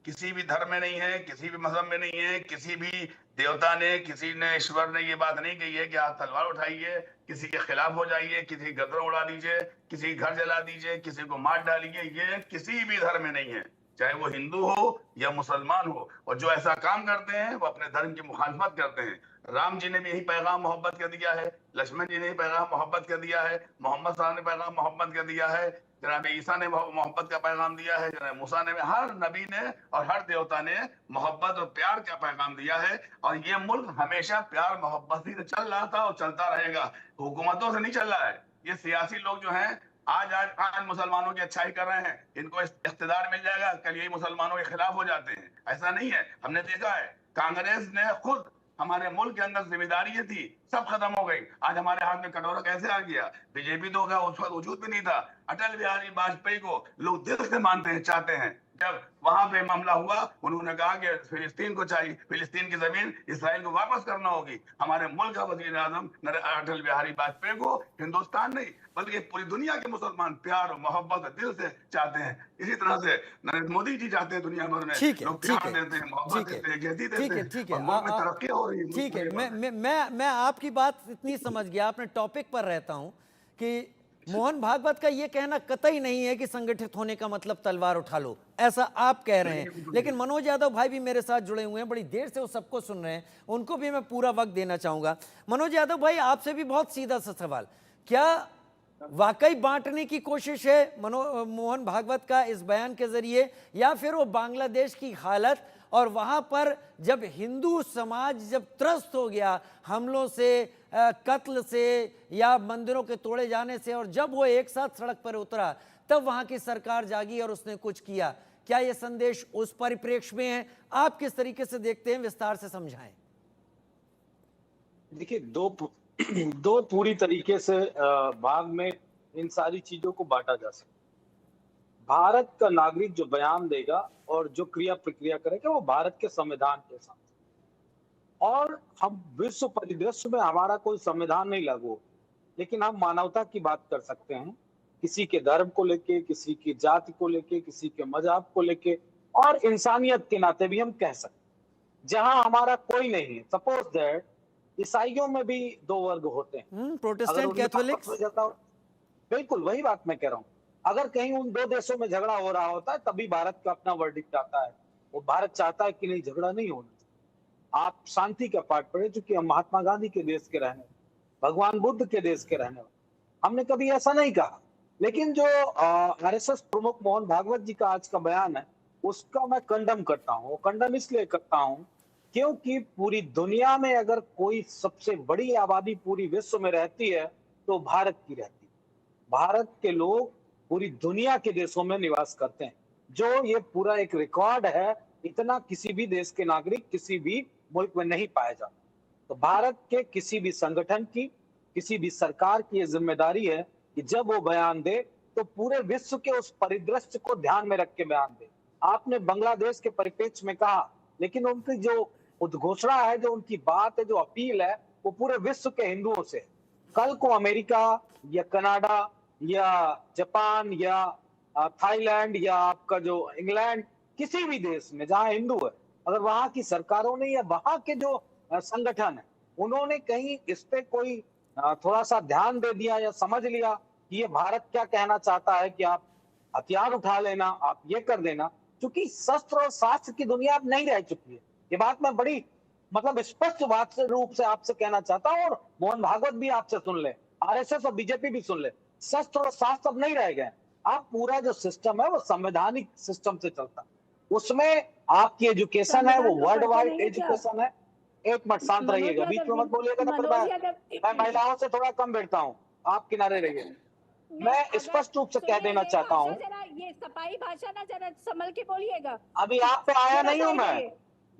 किसी भी धर्म में नहीं है, किसी भी मजहब में नहीं है। किसी भी देवता ने, किसी ने, ईश्वर ने ये बात नहीं कही है कि आप तलवार उठाइए, किसी के खिलाफ हो जाइए, किसी की गर्दन उड़ा दीजिए, किसी घर जला दीजिए, किसी को मार डालिए। ये किसी भी धर्म में नहीं है, चाहे वो हिंदू हो या मुसलमान हो। और जो ऐसा काम करते हैं वो अपने धर्म की मुखालफत करते हैं। राम जी ने भी यही पैगाम मोहब्बत का दिया है, लक्ष्मण जी ने यही पैगाम मोहब्बत का दिया है, मोहम्मद साहब ने पैगाम मोहब्बत का दिया है, जनाब ईसा ने मोहब्बत का पैगाम दिया है, जनाब मूसा ने, हर नबी ने और हर देवता ने मोहब्बत और प्यार का पैगाम दिया है। और ये मुल्क हमेशा प्यार मोहब्बत से चल रहा था और चलता रहेगा, हुकूमतों से नहीं चल रहा है। ये सियासी लोग जो हैं आज मुसलमानों की अच्छाई कर रहे हैं, इनको इख्तिदार मिल जाएगा, कल यही मुसलमानों के खिलाफ हो जाते हैं। ऐसा नहीं है, हमने देखा है कांग्रेस ने खुद हमारे मुल्क के अंदर जिम्मेदारी ये थी, सब खत्म हो गई। आज हमारे हाथ में कटोरा कैसे आ गया? बीजेपी तो का उस वक्त वजूद भी नहीं था। अटल बिहारी वाजपेयी को लोग दिल से मानते हैं, चाहते हैं। जब वहां पे मामला हुआ, उन्होंने कहा कि फिलिस्तीन को चाहिए, फिलिस्तीन की जमीन इसराइल को वापस करना होगी। हमारे मुल्क का वजीर आजम अटल बिहारी वाजपेयी को हिंदुस्तान नहीं बल्कि पूरी दुनिया के मुसलमान प्यार और मोहब्बत दिल से चाहते हैं। इसी तरह से नरेंद्र मोदी जी चाहते हैं दुनिया भर में ठीक है, लोग ठीक प्यार है, देते हैं, मोहब्बत ठीक है, देते हैं, कहती ठीक देते है, हैं, ठीक और है। मुल्क में तरक्की हो रही है। ठीक है, मैं आपकी बात इतनी समझ गया, अपने टॉपिक पर रहता हूं कि मोहन भागवत का ये कहना कतई नहीं है कि संगठित होने का मतलब तलवार उठा लो, ऐसा आप कह रहे हैं। लेकिन मनोज यादव भाई भी मेरे साथ जुड़े हुए हैं, बड़ी देर से वो सबको सुन रहे हैं, उनको भी मैं पूरा वक्त देना चाहूंगा। मनोज यादव भाई, आपसे भी बहुत सीधा सा सवाल, क्या वाकई बांटने की कोशिश है मोहन भागवत का इस बयान के जरिए, या फिर वो बांग्लादेश की हालत और वहां पर जब हिंदू समाज जब त्रस्त हो गया हमलों से, कत्ल से या मंदिरों के तोड़े जाने से, और जब वो एक साथ सड़क पर उतरा तब वहां की सरकार जागी और उसने कुछ किया? क्या ये संदेश उस परिप्रेक्ष्य में है? आप किस तरीके से देखते हैं, विस्तार से समझाएं। देखिए, दो पूरी तरीके से भाग में इन सारी चीजों को बांटा जा सकता है। भारत का नागरिक जो बयान देगा और जो क्रिया प्रक्रिया करेगा वो भारत के संविधान के साथ, और हम विश्व परिदृश्य में हमारा कोई संविधान नहीं लागू, लेकिन हम मानवता की बात कर सकते हैं, किसी के धर्म को लेके, किसी की जाति को लेके, किसी के मजहब को लेके, और इंसानियत के नाते भी हम कह सकते हैं। जहां हमारा कोई नहीं है, सपोज दैट ईसाइयों में भी दो वर्ग होते हैं, प्रोटेस्टेंट, कैथोलिक्स। बिल्कुल वही बात मैं कह रहा हूँ। अगर कहीं उन दो देशों में झगड़ा हो रहा होता है तभी भारत का अपना वर्डिक्ट आता है। वो भारत चाहता है कि नहीं, झगड़ा नहीं होना चाहिए, आप शांति का पाठ पढ़े, चूंकि हम महात्मा गांधी के देश के रहने, भगवान बुद्ध के देश के रहने वाले, हमने कभी ऐसा नहीं कहा। लेकिन जो आरएसएस प्रमुख मोहन भागवत जी का आज का बयान है, उसका मैं कंडम करता हूँ। कंडम इसलिए करता हूँ क्योंकि पूरी दुनिया में अगर कोई सबसे बड़ी आबादी पूरी विश्व में रहती है तो भारत की रहती है। भारत के लोग पूरी दुनिया के देशों में निवास करते हैं, जो ये पूरा एक रिकॉर्ड है, इतना किसी भी देश के नागरिक किसी भी मुल्क में नहीं पाया जाता। तो भारत के किसी भी संगठन की, किसी भी सरकार की ये जिम्मेदारी है कि जब वो बयान दे तो पूरे विश्व के उस परिदृश्य को ध्यान में रख के बयान दे। आपने बांग्लादेश के परिप्रेक्ष्य में कहा, लेकिन उनकी जो उद्घोषणा है, जो उनकी बात है, जो अपील है, वो पूरे विश्व के हिंदुओं से। कल को अमेरिका या कनाडा या जापान या थाईलैंड या आपका जो इंग्लैंड, किसी भी देश में जहां हिंदू है, अगर वहां की सरकारों ने या वहां के जो संगठन है उन्होंने कहीं इस पे कोई थोड़ा सा ध्यान दे दिया या समझ लिया कि ये भारत क्या कहना चाहता है कि आप हथियार उठा लेना, आप ये कर देना, क्योंकि शस्त्र और शास्त्र की दुनिया अब नहीं रह चुकी है। ये बात मैं बड़ी स्पष्ट बात से रूप से आपसे कहना चाहता हूँ, और मोहन भागवत भी आपसे सुन ले, आरएसएस और बीजेपी भी सुन ले। शस्त्र और शास्त्र अब नहीं रह गए। अब पूरा जो सिस्टम है वो संवैधानिक सिस्टम से चलता है। उसमें आपकी एजुकेशन है वो वर्ल्ड वाइड एजुकेशन है। एक मिनट शांत रहिएगा, बीच में मत बोलिएगा, तो फिर मैं महिलाओं से थोड़ा कम बैठता हूँ, आप किनारे रहिए। मैं स्पष्ट रूप से कह देना चाहता हूँ, ये सफाई भाषा ना जरा संभल के बोलिएगा। अभी आप पे आया नहीं हूँ मैं,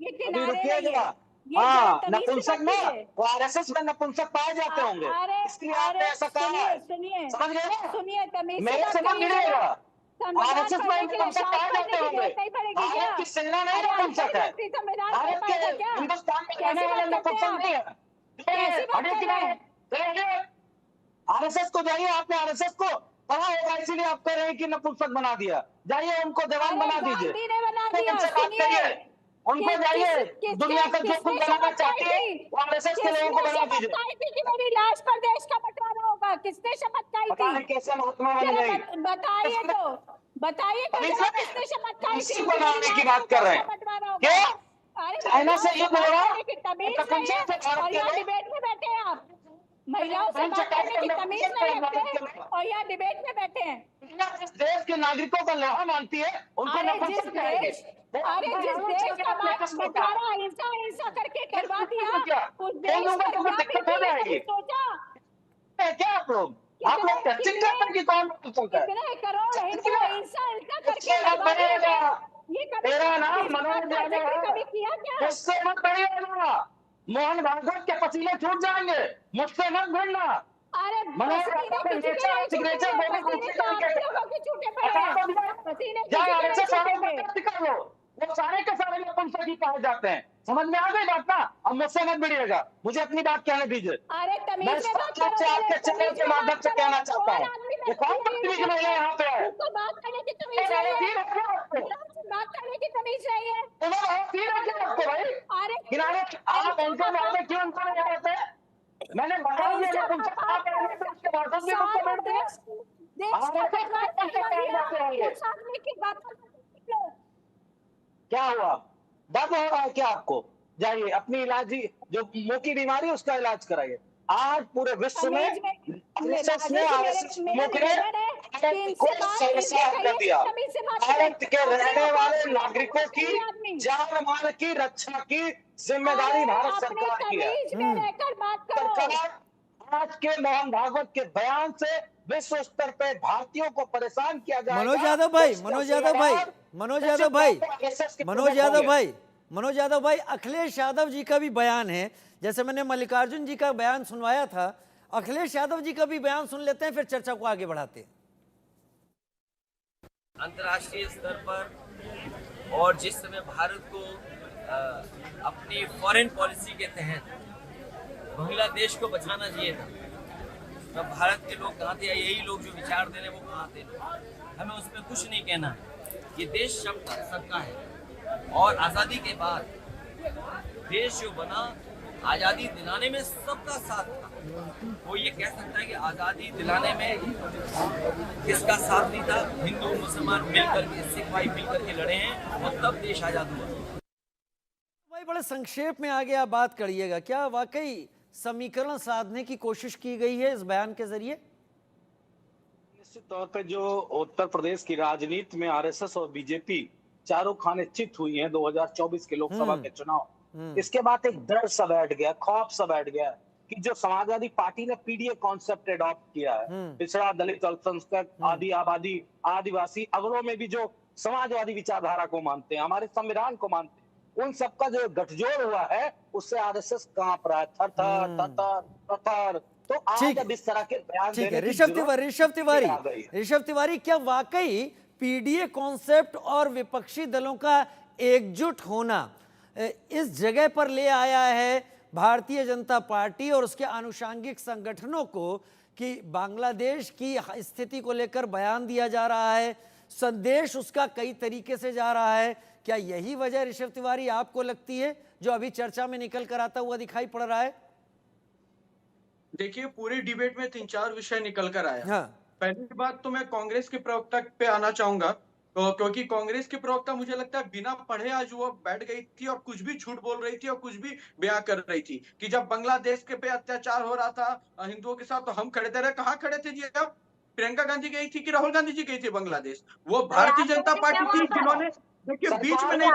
अभी रुकिएगा। हाँ, नपुंसक में वो आरएसएस में नपुंसक पाए जाते होंगे, इसलिए आपने ऐसा कहा है। समझ गए ना? सुनिए, मेरे से मत मिलिएगा। आरएसएस में नपुंसक पाए जाते होंगे। भारत की सेना नहीं नपुंसक है, भारत के हिंदुस्तान में रहने वाले नपुंसक नहीं है। आरएसएस को जाइए, आपने आरएसएस को पढ़ा होगा, इसीलिए आप कह रहे हैं कि नपुंसक बना दिया। जाइए उनको दीवान बना दीजिए, बात करिए उनको, जाइए दुनिया का जो कुछ बनाना चाहते हैं वो आरएसएस के लोगों को बना दीजिए। मेरी लाश पर देश का बंटवारा होगा, किसने शपथ खाई थी? कैसे महात्मा बन गई? बताइए तो, बताइए तो किसने शपथ खाई थी? बनाने की बात कर रहे हैं क्या? चाइना से युद्ध हो रहा है, और यहाँ डिबेट में बैठे हैं आप, महिलाओं से बात करने की तमीज नहीं रखते और यहाँ डिबेट में बैठे हैं। जिस देश के नागरिकों का लौहा मानती है उनको जिस देश का बंटवारा हिंसा करके करवा दिया, उस देश पर सोचा क्या आप लोग चर्चित करते हैं कि कौन कितने करोड़ हिंदू हिंसा करके मेरा नाम मनोज यादव है, कभी किया क्या? उससे मत करिएगा। मोहन भागवत के पसीने छूट जाएंगे, मुझसे मत भिड़ना। अरे मनोज पसीने भागवत के किसी के नेचर और नहीं सिग्नेचर छूटेंगे, दोनों पसीने दूसरे तो आप तरीके लोगों के छूटे के। पड़े हटा हैं, दो इधर। पसीने जहाँ किसी के नहीं RSS वालों को छूटेंगे। रद्द कर लो, वो सारे के सारे नपुंसक ही कहे जाते हैं। समझ में आ गई बात ना? अब मुझसे मत भिड़िएगा, मुझे अपनी बात कहने दीजिए। अरे मैं तमीज से बात स्पष्ट रूप करो, से आपके चैनल तमीज के से माध्यम बात से करो। कहना चाहता कौन हूँ, आदमी ये कौन बैठा है बदतमीज महिला यहाँ पे है? उसको बात करने की तमीज उन्होंने नहीं तीर है, रखे आपको, बात करने की तमीज नहीं है। उन्होंने तीर रखे आपको भाई। अरे किनारे आप उनके नाम क्यों उनको नहीं आते? मैंने बताया कि अगर तुमसे बात करेंगे तो उसके बाद भी तुमको मिल रहे हैं। क्या हुआ? दर्द हो रहा है क्या आपको? जाइए अपनी इलाजी जो मुंह की बीमारी है उसका इलाज कराइए। आज पूरे विश्व में RSS ने को शर्मसार कर दिया। भारत के रहने वाले नागरिकों की जान माल की रक्षा की जिम्मेदारी भारत सरकार की है। सरकार आज के मोहन भागवत के बयान से विश्व स्तर पे भारतीयों को परेशान किया जाएगा। मनोज यादव भाई, मनोज यादव भाई, मनोज यादव भाई, मनोज यादव भाई, मनोज यादव भाई, अखिलेश यादव जी का भी बयान है। जैसे मैंने मल्लिकार्जुन जी का बयान सुनवाया था, अखिलेश यादव जी का भी बयान सुन लेते हैं, फिर चर्चा को आगे बढ़ाते हैं। अंतर्राष्ट्रीय स्तर पर और जिस समय भारत को अपनी फॉरेन पॉलिसी के तहत बांग्लादेश को बचाना चाहिए था, तब भारत के लोग कहाँ थे, या यही लोग जो विचार दे रहे हैं वो कहाँ थे? हमें उसमें कुछ नहीं कहना। ये देश सबका है और आज़ादी के बाद देश जो बना, आज़ादी दिलाने में सबका साथ था। वो ये कह सकता है कि आज़ादी दिलाने में किसका साथ नहीं था? हिंदू मुसलमान मिलकर के, सिख भाई मिलकर के लड़े हैं और तब देश आज़ाद हुआ। भाई बड़े संक्षेप में आगे आप बात करिएगा, क्या वाकई समीकरण साधने की कोशिश की गई है इस बयान के जरिए? निश्चित तौर पे जो उत्तर प्रदेश की राजनीति में RSS और बीजेपी चारों खाने चित हुई हैं 2024 के लोकसभा के चुनाव, इसके बाद एक डर सा बैठ गया, खौफ सा बैठ गया कि जो समाजवादी पार्टी ने PDA कॉन्सेप्ट एडॉप्ट किया है, पिछड़ा, दलित, अल्पसंख्यक, आदि आबादी, आदिवासी अगलों में भी जो समाजवादी विचारधारा को मानते हैं, हमारे संविधान को मानते हैं, उन सबका जो गठजोड़ हुआ है उससे RSS कांप रहा है, थर-थर, थर-थर, थर-थर। तो आज अब इस तरह के बयान देने की ऋषभ तिवारी, क्या वाकई PDA कॉन्सेप्ट और विपक्षी दलों का एकजुट होना इस जगह पर ले आया है भारतीय जनता पार्टी और उसके आनुषंगिक संगठनों को कि बांग्लादेश की स्थिति को लेकर बयान दिया जा रहा है, संदेश उसका कई तरीके से जा रहा है? क्या यही वजह ऋषभ तिवारी आपको लगती है जो अभी चर्चा में निकल कर आता हुआ दिखाई पड़ रहा है? देखिए, पूरी डिबेट में 3-4 विषय निकल कर आया। हाँ। पहली बात तो मैं कांग्रेस के प्रवक्ता पे आना चाहूंगा, तो क्योंकि कांग्रेस के प्रवक्ता मुझे लगता है बिना पढ़े आज वो बैठ गई थी और कुछ भी झूठ बोल रही थी और कुछ भी बयां कर रही थी कि जब बांग्लादेश के पे अत्याचार हो रहा था हिंदुओं के साथ, तो हम खड़े थे। कहाँ खड़े थे जी? अब प्रियंका गांधी गई थी कि राहुल गांधी जी गई थी बांग्लादेश? वो भारतीय जनता पार्टी थी जिन्होंने, देखिए, बीच में नहीं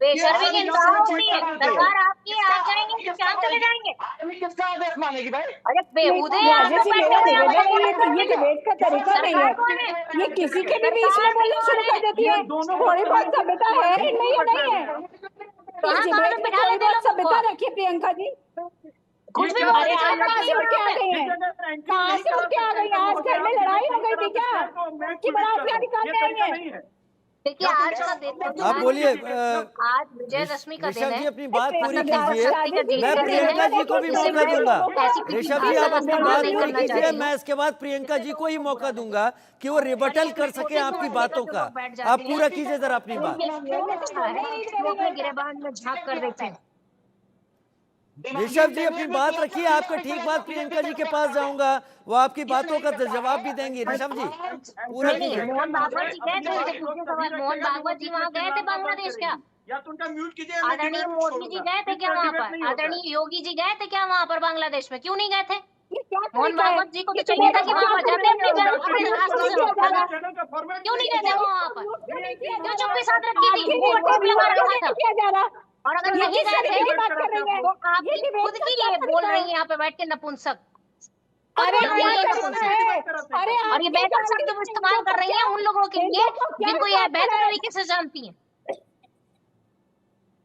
बेशर्मी की इंतहा होती है, सरकार आपकी आ जाएंगे तो क्या चले जाएंगे? किसका आदेश मानेगी भाई? अरे बेहुदे राजेश जी, मेरा निवेदन है, ये डिबेट का तरीका नहीं है, ये किसी के भी बीच में बोलना शुरू कर देती है। थोड़ी बहुत सभ्यता है नहीं है, नहीं है? इस डिबेट में थोड़ी बहुत सभ्यता रखिए प्रियंका जी। कुछ भी अरे आप कहाँ से उठ के आ गई हैं? कहाँ से उठ के आ गई? आज घर में लड़ाई हो गई थी क्या कि बारात क्या निकालने आई है? देखिए, आज का दिन, आप बोलिए, आज विजयदशमी का दिन है। जी अपनी बात पूरी कीजिए, मैं प्रियंका जी को भी मौका दूंगा। ऋषभ जी आप अपनी बात पूरी कीजिए, मैं इसके बाद प्रियंका जी को ही मौका दूंगा कि वो रिबटल कर सके आपकी बातों का। आप पूरा कीजिए जरा अपनी बात। गिरेबान में झांक कर देते हैं। ऋषभ जी अपनी बात रखिए, आपका ठीक बात प्रियंका जी के पास जाऊंगा, वो आपकी बातों का जवाब भी देंगी। ऋषभ जी पूरा कीजिए। मोहन भागवत जी गए थे, मोहन भागवत जी वहाँ गए थे बांग्लादेश क्या? या तो उनका म्यूट कीजिए। आदरणीय मोदी जी गए थे क्या वहाँ पर? आदरणीय योगी जी गए थे क्या वहाँ पर बांग्लादेश में? क्यों नहीं गए थे? मोहन भागवत जी को तो चाहिए था कि वहाँ पर जाते अपने क्यों नहीं गए थे वहाँ पर? क्यों चुप्पी साध रखी थी? वो टेप लगा रखा था। और अगर नहीं गए थे तो आप खुद की ये बोल रही हैं यहाँ पे बैठ के नपुंसक। अरे और ये बेहतर शब्द इस्तेमाल कर रही हैं उन लोगों के लिए जिनको ये बेहतर तरीके से जानती हैं।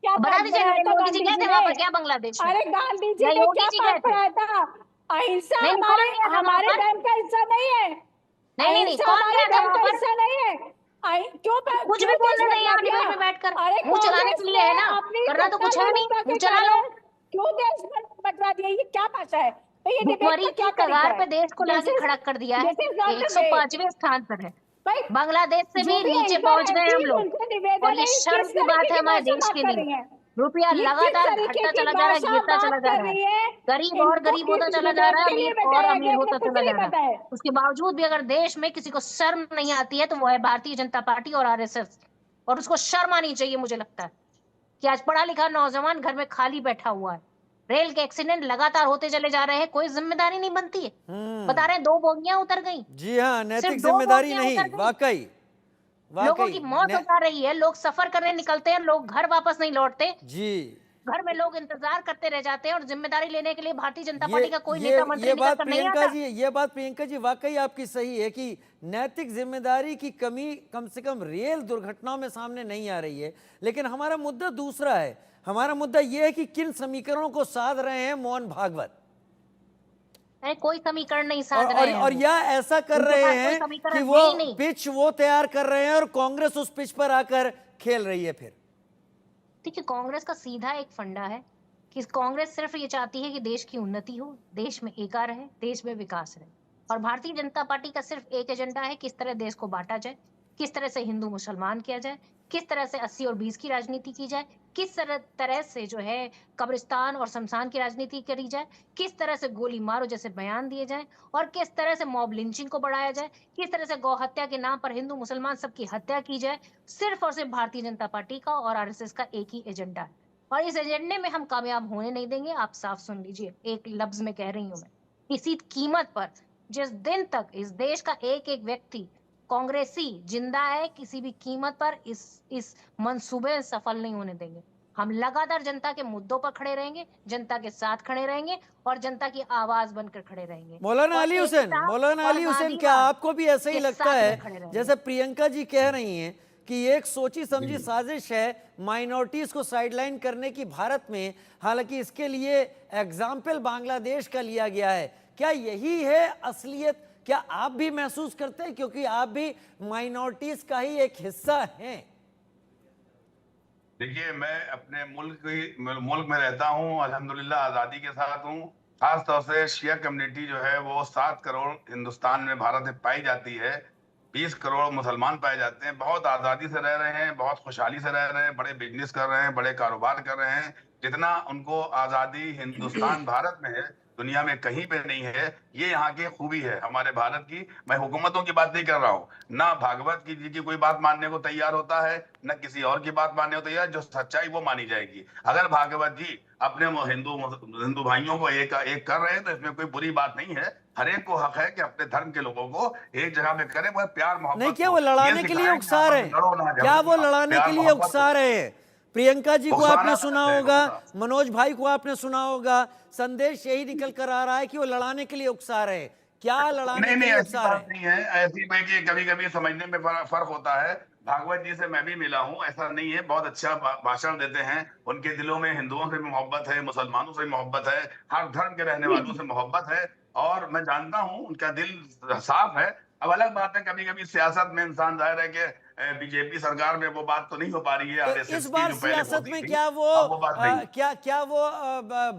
क्या बता पाठ दीजिए, पढ़ाया था मोदी जी गांधी गए जी थे वहां ने? पर क्या बांग्लादेश में? अरे गांधी जी या ने योगी क्या जी गए पाठ थे? पढ़ाया था? अहिंसा नहीं, हमारे कौन गया था वहां हमारे पर? धर्म का हिस्सा नहीं है। नहीं, अहिंसा कौन हमारे गया था धर्म वहां का पर? हिस्सा नहीं है। कुछ क्यों भी बोल देश रहे थे बदला यहाँ दिया? डिबेट में बैठकर, अरे मुंह चलाने कांग्रेस के लिए ने है ना, अपनी करना तो सत्ता कुछ है नहीं, लोलुपता मुंह के चला लो। कारण क्यों देश बदला दिया? ये क्या भाषा है? तो ये डिबेट भुखमरी का की क्या तरीका कगार है? पे देश को लाके खड़ा कर दिया है, this is not the way. 105वें स्थान पर है, भाई बांग्लादेश से जो भी भी नीचे एंकर पहुंच है गए हम प्लीज लोग। उनसे और निवेदन ये है, शर्म किस की बात तरीके है की हमारे भाषा देश बात के कर लिए। रही है? रुपया ये किस लगातार तरीके घटता की चला जा रहा है, भाषा गिरता चला बात जा कर रहा है, रही है? गरीब और इनको गरीब होता किस चला जा डिबेट रहा है, के लिए अमीर और बैठाया अमीर गया होता मुझे कुछ चला नहीं जा रहा पता है। है। उसके बावजूद भी अगर देश में किसी को शर्म नहीं आती है तो वो है भारतीय जनता पार्टी और आरएसएस, और उसको शर्म आनी चाहिए। मुझे लगता है कि आज पढ़ा लिखा नौजवान घर में खाली बैठा हुआ है, रेल के एक्सीडेंट लगातार होते चले जा रहे हैं, कोई जिम्मेदारी नहीं बनती है। बता रहे हैं 2 बोगियां उतर गई, जी हाँ, सिर्फ नैतिक 2 जिम्मेदारी बोगियां नहीं, उतर गई, वाकई लोगों वाकई की मौत हो जा रही है, लोग सफर करने निकलते हैं, लोग घर वापस नहीं लौटते, जी। घर में लोग इंतजार करते रह जाते हैं, और जिम्मेदारी लेने के लिए भारतीय जनता ये पार्टी का कोई नेता मंत्री निकल कर नहीं आता। ये बात प्रियंका जी वाकई आपकी सही है कि नैतिक जिम्मेदारी की कमी कम से कम रेल दुर्घटनाओं में सामने नहीं आ रही है। लेकिन हमारा मुद्दा दूसरा है, हमारा मुद्दा यह है कि किन समीकरणों को साध रहे हैं मोहन भागवत, अरे कोई समीकरण नहीं साध रहे हैं और वो। या ऐसा कर उनके रहे पास कोई हैं समीकरण कि है वो ही नहीं। पिच वो तैयार कर रहे हैं और कांग्रेस उस पिच पर आकर खेल रही है। फिर देखिए, कांग्रेस का सीधा एक फंडा है कि कांग्रेस सिर्फ ये चाहती है कि देश की उन्नति हो, देश में एका रहे, देश में विकास रहे। और भारतीय जनता पार्टी का सिर्फ एक एजेंडा है, किस तरह देश को बांटा जाए, किस तरह से हिंदू मुसलमान किया जाए, किस तरह से 80 और 20 की राजनीति की जाए, किस तरह से जो है कब्रिस्तान और शमशान की राजनीति करी जाए, किस तरह से गोली मारो जैसे बयान दिए जाए, और किस तरह से मॉब लिंचिंग को बढ़ाया जाए, किस तरह से गौ हत्या के नाम पर हिंदू मुसलमान सबकी हत्या की जाए। सिर्फ और सिर्फ भारतीय जनता पार्टी का और आरएसएस का एक ही एजेंडा है, और इस एजेंडे में हम कामयाब होने नहीं देंगे। आप साफ सुन लीजिए, एक लफ्ज में कह रही हूं मैं, किसी कीमत पर, जिस दिन तक इस देश का एक एक व्यक्ति कांग्रेसी जिंदा है, किसी भी कीमत पर इस मंसूबे में सफल नहीं होने देंगे। हम लगातार जनता के मुद्दों पर खड़े रहेंगे, जनता के साथ खड़े रहेंगे, और जनता की आवाज बनकर खड़े रहेंगे। मौलाना अली हुसैन, क्या आपको भी ऐसा ही लगता है जैसे प्रियंका जी कह रही हैं कि एक सोची समझी साजिश है माइनॉरिटीज को साइडलाइन करने की भारत में, हालांकि इसके लिए एग्जाम्पल बांग्लादेश का लिया गया है? क्या यही है असलियत? क्या आप भी महसूस करते हैं, क्योंकि आप भी माइनॉरिटीज का ही एक हिस्सा हैं? देखिए, मैं अपने मुल्क में रहता हूँ, अल्हम्दुलिल्लाह आज़ादी के साथ हूँ। खास तौर से शिया कम्युनिटी जो है वो 7 करोड़ हिंदुस्तान में, भारत में पाई जाती है। 20 करोड़ मुसलमान पाए जाते हैं। बहुत आज़ादी से रह रहे हैं, बहुत खुशहाली से रह रहे हैं, बड़े बिजनेस कर रहे हैं, बड़े कारोबार कर रहे हैं। जितना उनको आज़ादी हिंदुस्तान भारत में है, दुनिया में कहीं पे नहीं है। ये यहाँ की खूबी है हमारे भारत की। मैं हुकूमतों की बात नहीं कर रहा हूँ, ना भागवत जी की कोई बात मानने को तैयार होता है, न किसी और की बात मानने को तैयार। जो सच्चाई वो मानी जाएगी। अगर भागवत जी अपने हिंदू भाइयों को एक कर रहे हैं तो इसमें कोई बुरी बात नहीं है। हर एक को हक है कि अपने धर्म के लोगों को एक जगह में करे, वो प्यार मोहब्बत। नहीं, क्या वो लड़ाने के लिए उकसा रहे हैं? क्या वो लड़ाने के लिए उकसा रहे हैं? प्रियंका जी को आपने सुना होगा, मनोज भाई को आपने सुना होगा, संदेश यही निकल कर आ रहा है कि वो लड़ाने के लिए उकसा रहे हैं। क्या लड़ाने के लिए उकसा रहे हैं? नहीं है ऐसी में कि कभी कभी समझने में फर्क होता है। भागवत जी से मैं भी मिला हूँ, ऐसा नहीं है, बहुत अच्छा भाषण देते हैं। उनके दिलों में हिंदुओं से भी मोहब्बत है, मुसलमानों से भी मोहब्बत है, हर धर्म के रहने वालों से मोहब्बत है, और मैं जानता हूँ उनका दिल साफ है। अब अलग बात है, कभी कभी सियासत में इंसान जाहिर है कि बीजेपी सरकार में वो बात तो नहीं हो पा रही है। तो इस बार सियासत में क्या वो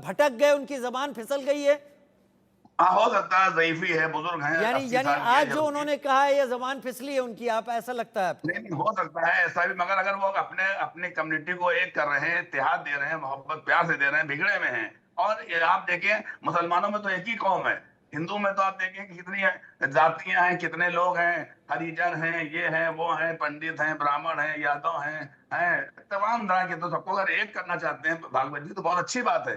भटक गए, उनकी जबान फिसल गई है? हाँ, हो सकता है, ज़ईफ़ी है, बुजुर्ग हैं, यानी आज जो उन्होंने कहा है ये जबान फिसली है उनकी, आप ऐसा लगता है आपको? नहीं, हो सकता है ऐसा भी, मगर अगर वो अपने कम्युनिटी को एक कर रहे हैं, इत्तेहाद दे रहे हैं, मोहब्बत प्यार से दे रहे हैं, बिगड़े में हैं। और ये आप देखें, मुसलमानों में तो एक ही कौम है, हिंदू में तो आप देखें कि कितनी जातियां हैं, कितने लोग हैं, हरिजन हैं, ये हैं, वो हैं, पंडित हैं, ब्राह्मण हैं, यादव हैं, तमाम तरह के। तो सबको अगर एक करना चाहते हैं भागवत जी तो बहुत अच्छी बात है।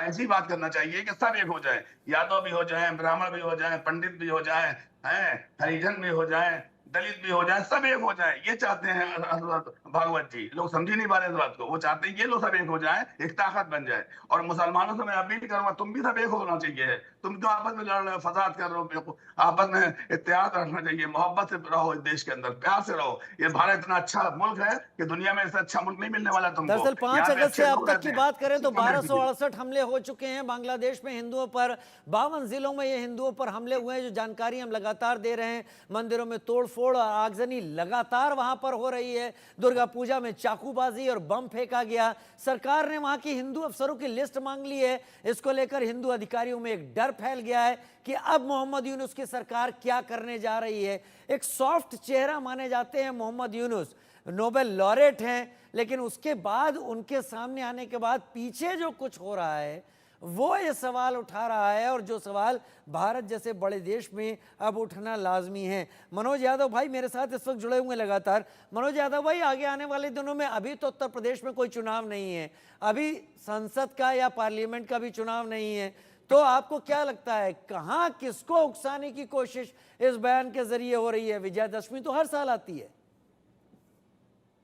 ऐसी बात करना चाहिए कि सब एक हो जाए, यादव भी हो जाए, ब्राह्मण भी हो जाए, पंडित भी हो जाए, हरिजन भी हो जाए, दलित भी हो जाए, सब एक हो जाए। ये चाहते हैं भागवत जी। लोग समझ नहीं पा रहे इस बात को। वो चाहते हैं ये लोग सब एक हो जाए, एक ताकत बन जाए। और मुसलमानों से मैं अपील करूंगा, तुम भी सब एक होना चाहिए। तुम क्यों आपस में लड़ रहे हो, फसाद कर रहे हो? मेरे को आपस में इत्तेहाद रखना चाहिए, मोहब्बत से रहो, इस देश के अंदर प्यार से रहो। ये भारत इतना अच्छा मुल्क है कि दुनिया में इससे अच्छा मुल्क नहीं मिलने वाला तुमको। दरअसल 5 यहाँ पे अगस्त अच्छे से अब लोग तक रहते की हैं। बात करें तो इसी कमेटी की। 1268 हमले हो चुके हैं बांग्लादेश में हिंदुओं पर। 52 जिलों में ये हिंदुओं पर हमले हुए हैं, जो जानकारी हम लगातार दे रहे हैं। मंदिरों में तोड़फोड़, आगजनी लगातार वहां पर हो रही है। दुर्गा पूजा में चाकूबाजी और बम फेंका गया। सरकार ने वहां की हिंदू अफसरों की लिस्ट मांग ली है। इसको लेकर हिंदू अधिकारियों में एक डर फैल गया है कि अब मोहम्मद यूनुस की सरकार क्या करने जा रही है। एक सॉफ्ट चेहरा माने जाते हैं मोहम्मद यूनुस, नोबेल लॉरेट हैं, लेकिन उसके बाद उनके सामने आने के बाद पीछे जो कुछ हो रहा है वो ये सवाल उठा रहा है, और जो सवाल भारत जैसे बड़े देश में अब उठना लाजमी है। मनोज यादव भाई मेरे साथ इस वक्त जुड़े हुए लगातार। मनोज यादव भाई, आगे आने वाले दिनों में, अभी तो उत्तर प्रदेश में कोई चुनाव नहीं है, अभी संसद का या पार्लियामेंट का भी चुनाव नहीं है, तो आपको क्या लगता है कहां किसको उकसाने की कोशिश इस बयान के जरिए हो रही है? विजयदशमी तो हर साल आती है।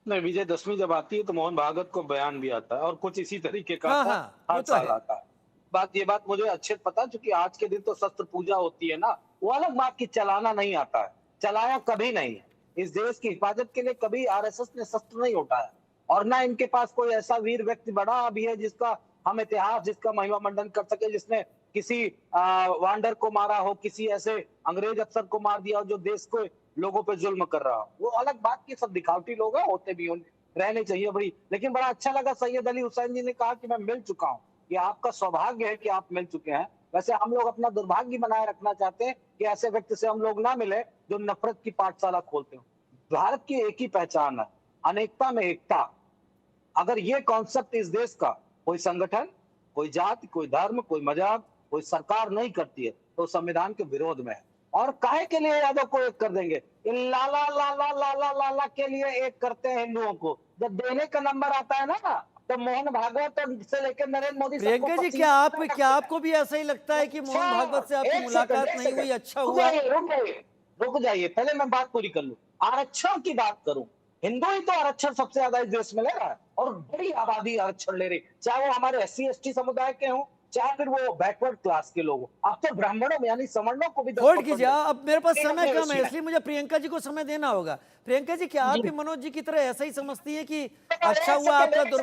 नहीं, विजयदशमी जब आती है तो मोहन भागवत को बयान भी आता है और कुछ इसी तरीके का हाँ, हर तो साल है। आता है। ये बात मुझे अच्छे पता है, क्योंकि आज के दिन तो शस्त्र पूजा होती है ना, वो अलग बात की चलाना नहीं आता है, चलाया कभी नहीं है। इस देश की हिफाजत के लिए कभी आरएसएस ने शस्त्र नहीं उठाया, और ना इनके पास कोई ऐसा वीर व्यक्ति बड़ा भी है जिसका हम इतिहास, जिसका महिमा मंडन कर सके, जिसने किसी वांडर को मारा हो, किसी ऐसे अंग्रेज अफसर को मार दिया हो जो देश को लोगों पे जुल्म कर रहा हो। वो अलग बात की, सब दिखावटी लोग हैं, होते भी रहने चाहिए भाई। लेकिन बड़ा अच्छा लगा सैयद अली हुसैन जी ने कहा कि मैं मिल चुका हूँ। ये आपका सौभाग्य है कि आप मिल चुके हैं। वैसे हम लोग अपना दुर्भाग्य बनाए रखना चाहते हैं कि ऐसे व्यक्ति से हम लोग ना मिले जो नफरत की पाठशाला खोलते हो। भारत की एक ही पहचान है, अनेकता में एकता। अगर ये कॉन्सेप्ट इस देश का कोई संगठन, कोई जाति, कोई धर्म, कोई मजहब, कोई सरकार नहीं करती है तो संविधान के विरोध में है। और काहे के लिए यादव को एक कर देंगे? लाला लाला लाला लाला के लिए एक करते हैं हिंदुओं को। जब देने का नंबर आता है ना, तो मोहन भागवत से लेकर नरेंद्र मोदी, प्रियंका जी, क्या आपको भी ऐसा ही लगता है कि मोहन भागवत से आपकी मुलाकात नहीं हुई? अच्छा हुआ। रुक जाइए, पहले मैं बात पूरी कर लूं। आरक्षण की बात करूं, हिंदू ही तो आरक्षण सबसे ज्यादा इस देश में ले रहा है, और बड़ी आबादी आरक्षण ले रही, चाहे वो हमारे SC/ST समुदाय के हों, चाहे फिर वो बैकवर्ड क्लास के लोग। अब तो ब्राह्मणों में यानी सवर्णों को भी होल्ड कीजिए, अब मेरे पास समय कम है इसलिए मुझे प्रियंका जी को समय देना होगा। प्रियंका जी, क्या आप भी मनोज जी की तरह ऐसा ही समझती हैं कि अच्छा हुआ आपका आपका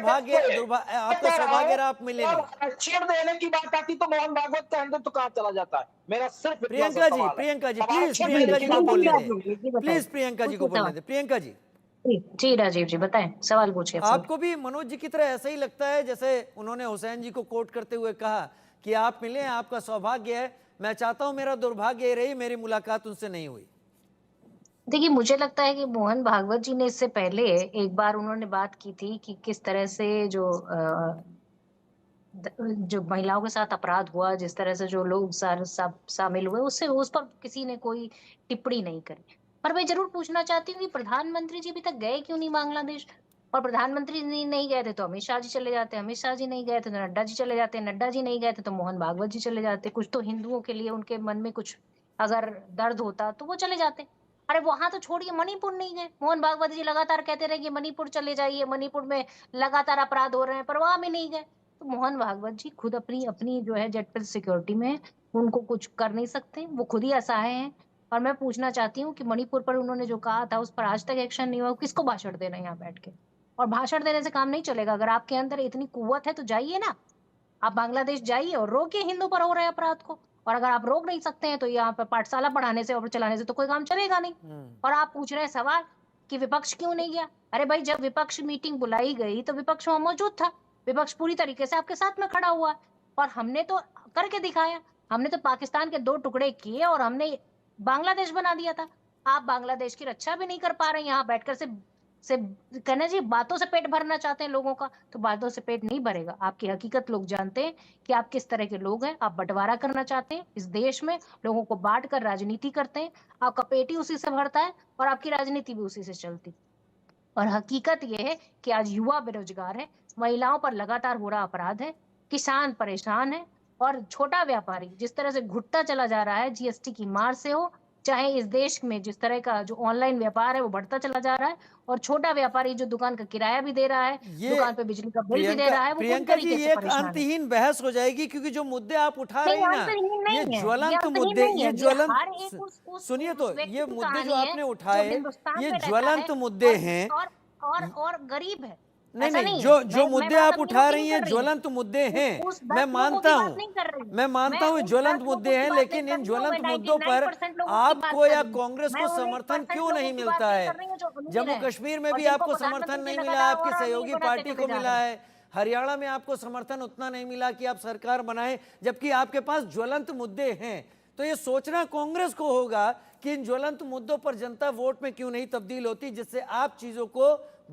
सौभाग्य रहा, आप मिले नहीं? आरक्षण देने की बात आती तो मोहन भागवत का हिंदू तो कहाँ चला जाता है? मेरा सिर्फ प्रियंका जी प्लीज प्रियंका जी को बोलने दें, प्लीज प्रियंका जी को बोलने दें। प्रियंका जी जी राजीव जी बताएं, सवाल पूछिए। आपको भी मनोज जी की तरह ऐसा ही लगता है जैसे उन्होंने हुसैन जी को कोट करते हुए कहा कि आप मिले, आपका सौभाग्य है, मैं चाहता हूं मेरा दुर्भाग्य रही मेरी मुलाकात उनसे नहीं हुई? देखिए, मुझे लगता है कि मोहन भागवत जी ने इससे पहले एक बार उन्होंने बात की थी कि किस तरह से जो महिलाओं के साथ अपराध हुआ, जिस तरह से जो लोग शामिल हुए, उससे उस पर किसी ने कोई टिप्पणी नहीं करी। पर मैं जरूर पूछना चाहती हूँ कि प्रधानमंत्री जी अभी तक गए क्यों नहीं बांग्लादेश? और प्रधानमंत्री जी नहीं गए थे तो अमित शाह जी चले जाते, अमित शाह जी नहीं गए थे तो नड्डा जी चले जाते, नड्डा जी नहीं गए थे तो मोहन भागवत जी चले जाते। कुछ तो हिंदुओं के लिए उनके मन में कुछ अगर दर्द होता तो वो चले जाते। अरे वहां तो छोड़िए, मणिपुर नहीं गए। मोहन भागवत जी लगातार कहते रहे कि मणिपुर चले जाइए, मणिपुर में लगातार अपराध हो रहे हैं, पर वहां भी नहीं गए। तो मोहन भागवत जी खुद अपनी अपनी जो है जेट सिक्योरिटी में, उनको कुछ कर नहीं सकते, वो खुद ही असहाय हैं। और मैं पूछना चाहती हूँ कि मणिपुर पर उन्होंने जो कहा था उस पर आज तक एक्शन नहीं हुआ। किसको भाषण देना है यहाँ बैठ के? और भाषण देने से काम नहीं चलेगा। अगर आपके अंदर इतनी कुव्वत है तो जाइए ना, आप बांग्लादेश जाइए और रोकिए हिंदू पर हो रहे अपराध को। और अगर आप रोक नहीं सकते हैं तो यहाँ पर पाठशाला पढ़ाने से और चलाने से तो कोई काम चलेगा नहीं। और आप पूछ रहे हैं सवाल कि विपक्ष क्यों नहीं गया? अरे भाई, जब विपक्ष मीटिंग बुलाई गई तो विपक्ष वहां मौजूद था। विपक्ष पूरी तरीके से आपके साथ में खड़ा हुआ है, और हमने तो करके दिखाया। हमने तो पाकिस्तान के 2 टुकड़े किए और हमने बांग्लादेश बना दिया था। आप बांग्लादेश की रक्षा भी नहीं कर पा रहे, यहाँ बैठकर से कहना जी बातों से पेट भरना चाहते हैं लोगों का, तो बातों से पेट नहीं भरेगा। आपकी हकीकत लोग जानते हैं कि आप किस तरह के लोग हैं। आप बंटवारा करना चाहते हैं इस देश में, लोगों को बांट कर राजनीति करते हैं। आपका पेट ही उसी से भरता है और आपकी राजनीति भी उसी से चलती। और हकीकत यह है कि आज युवा बेरोजगार है, महिलाओं पर लगातार हो रहा अपराध है, किसान परेशान है, और छोटा व्यापारी जिस तरह से घुटता चला जा रहा है, GST की मार से हो, चाहे इस देश में जिस तरह का जो ऑनलाइन व्यापार है वो बढ़ता चला जा रहा है, और छोटा व्यापारी जो दुकान का किराया भी दे रहा है, दुकान पे बिजली का बिल भी दे रहा है, वो पूरी प्रियंका जी, तरीके से ये एक परेशान है। अंतहीन बहस हो जाएगी, क्योंकि जो मुद्दे आप उठा रही नहीं, ना, अंतहीन नहीं ये है, ज्वलंत अंतहीन मुद्दे, नहीं है, ये हर ज्वलंत, एक उस सुनिए तो, व्यक्ति ये की मुद्दे जो कहानी है आपने जो उठाए, हिंदुस्तान ये में रहता ज्वलंत है मुद्दे हैं। और गरीब है। नहीं ऐसा नहीं, है। जो मैं मुद्दे बात आप अपनी उठा उसकी रही नहीं हैं कर रही। ज्वलंत मुद्दे हैं, उस 10 मैं लोगों मानता की बात हूं, नहीं कर रही। मैं मानता हूं उस ज्वलंत 10 मुद्दे लोगों की हैं, बात लेकिन नहीं इन कर रही हूँ, ज्वलंत मैं मुद्दों पर 99% लोगों की बात आपको कर या रही हूँ। कांग्रेस मैं को उन समर्थन 1% क्यों लोगों नहीं की बात मिलता नहीं है? कर रही हूँ जो अमीर जम्मू हैं कश्मीर में और भी जिनको आपको समर्थन प्रधानमंत्री नहीं लगा मिला, रहा आपकी और आगे सहयोगी बढ़ाते पार्टी चले को जा रहे मिला हैं। है। हरियाणा में आपको समर्थन उतना नहीं मिला कि आप सरकार बनाएं, जबकि आपके पास ज्वलंत मुद्दे हैं। तो ये सोचना कांग्रेस को होगा कि इन ज्वलंत मुद्दों पर जनता वोट में क्यों नहीं तब्दील होती, जिससे आप चीजों को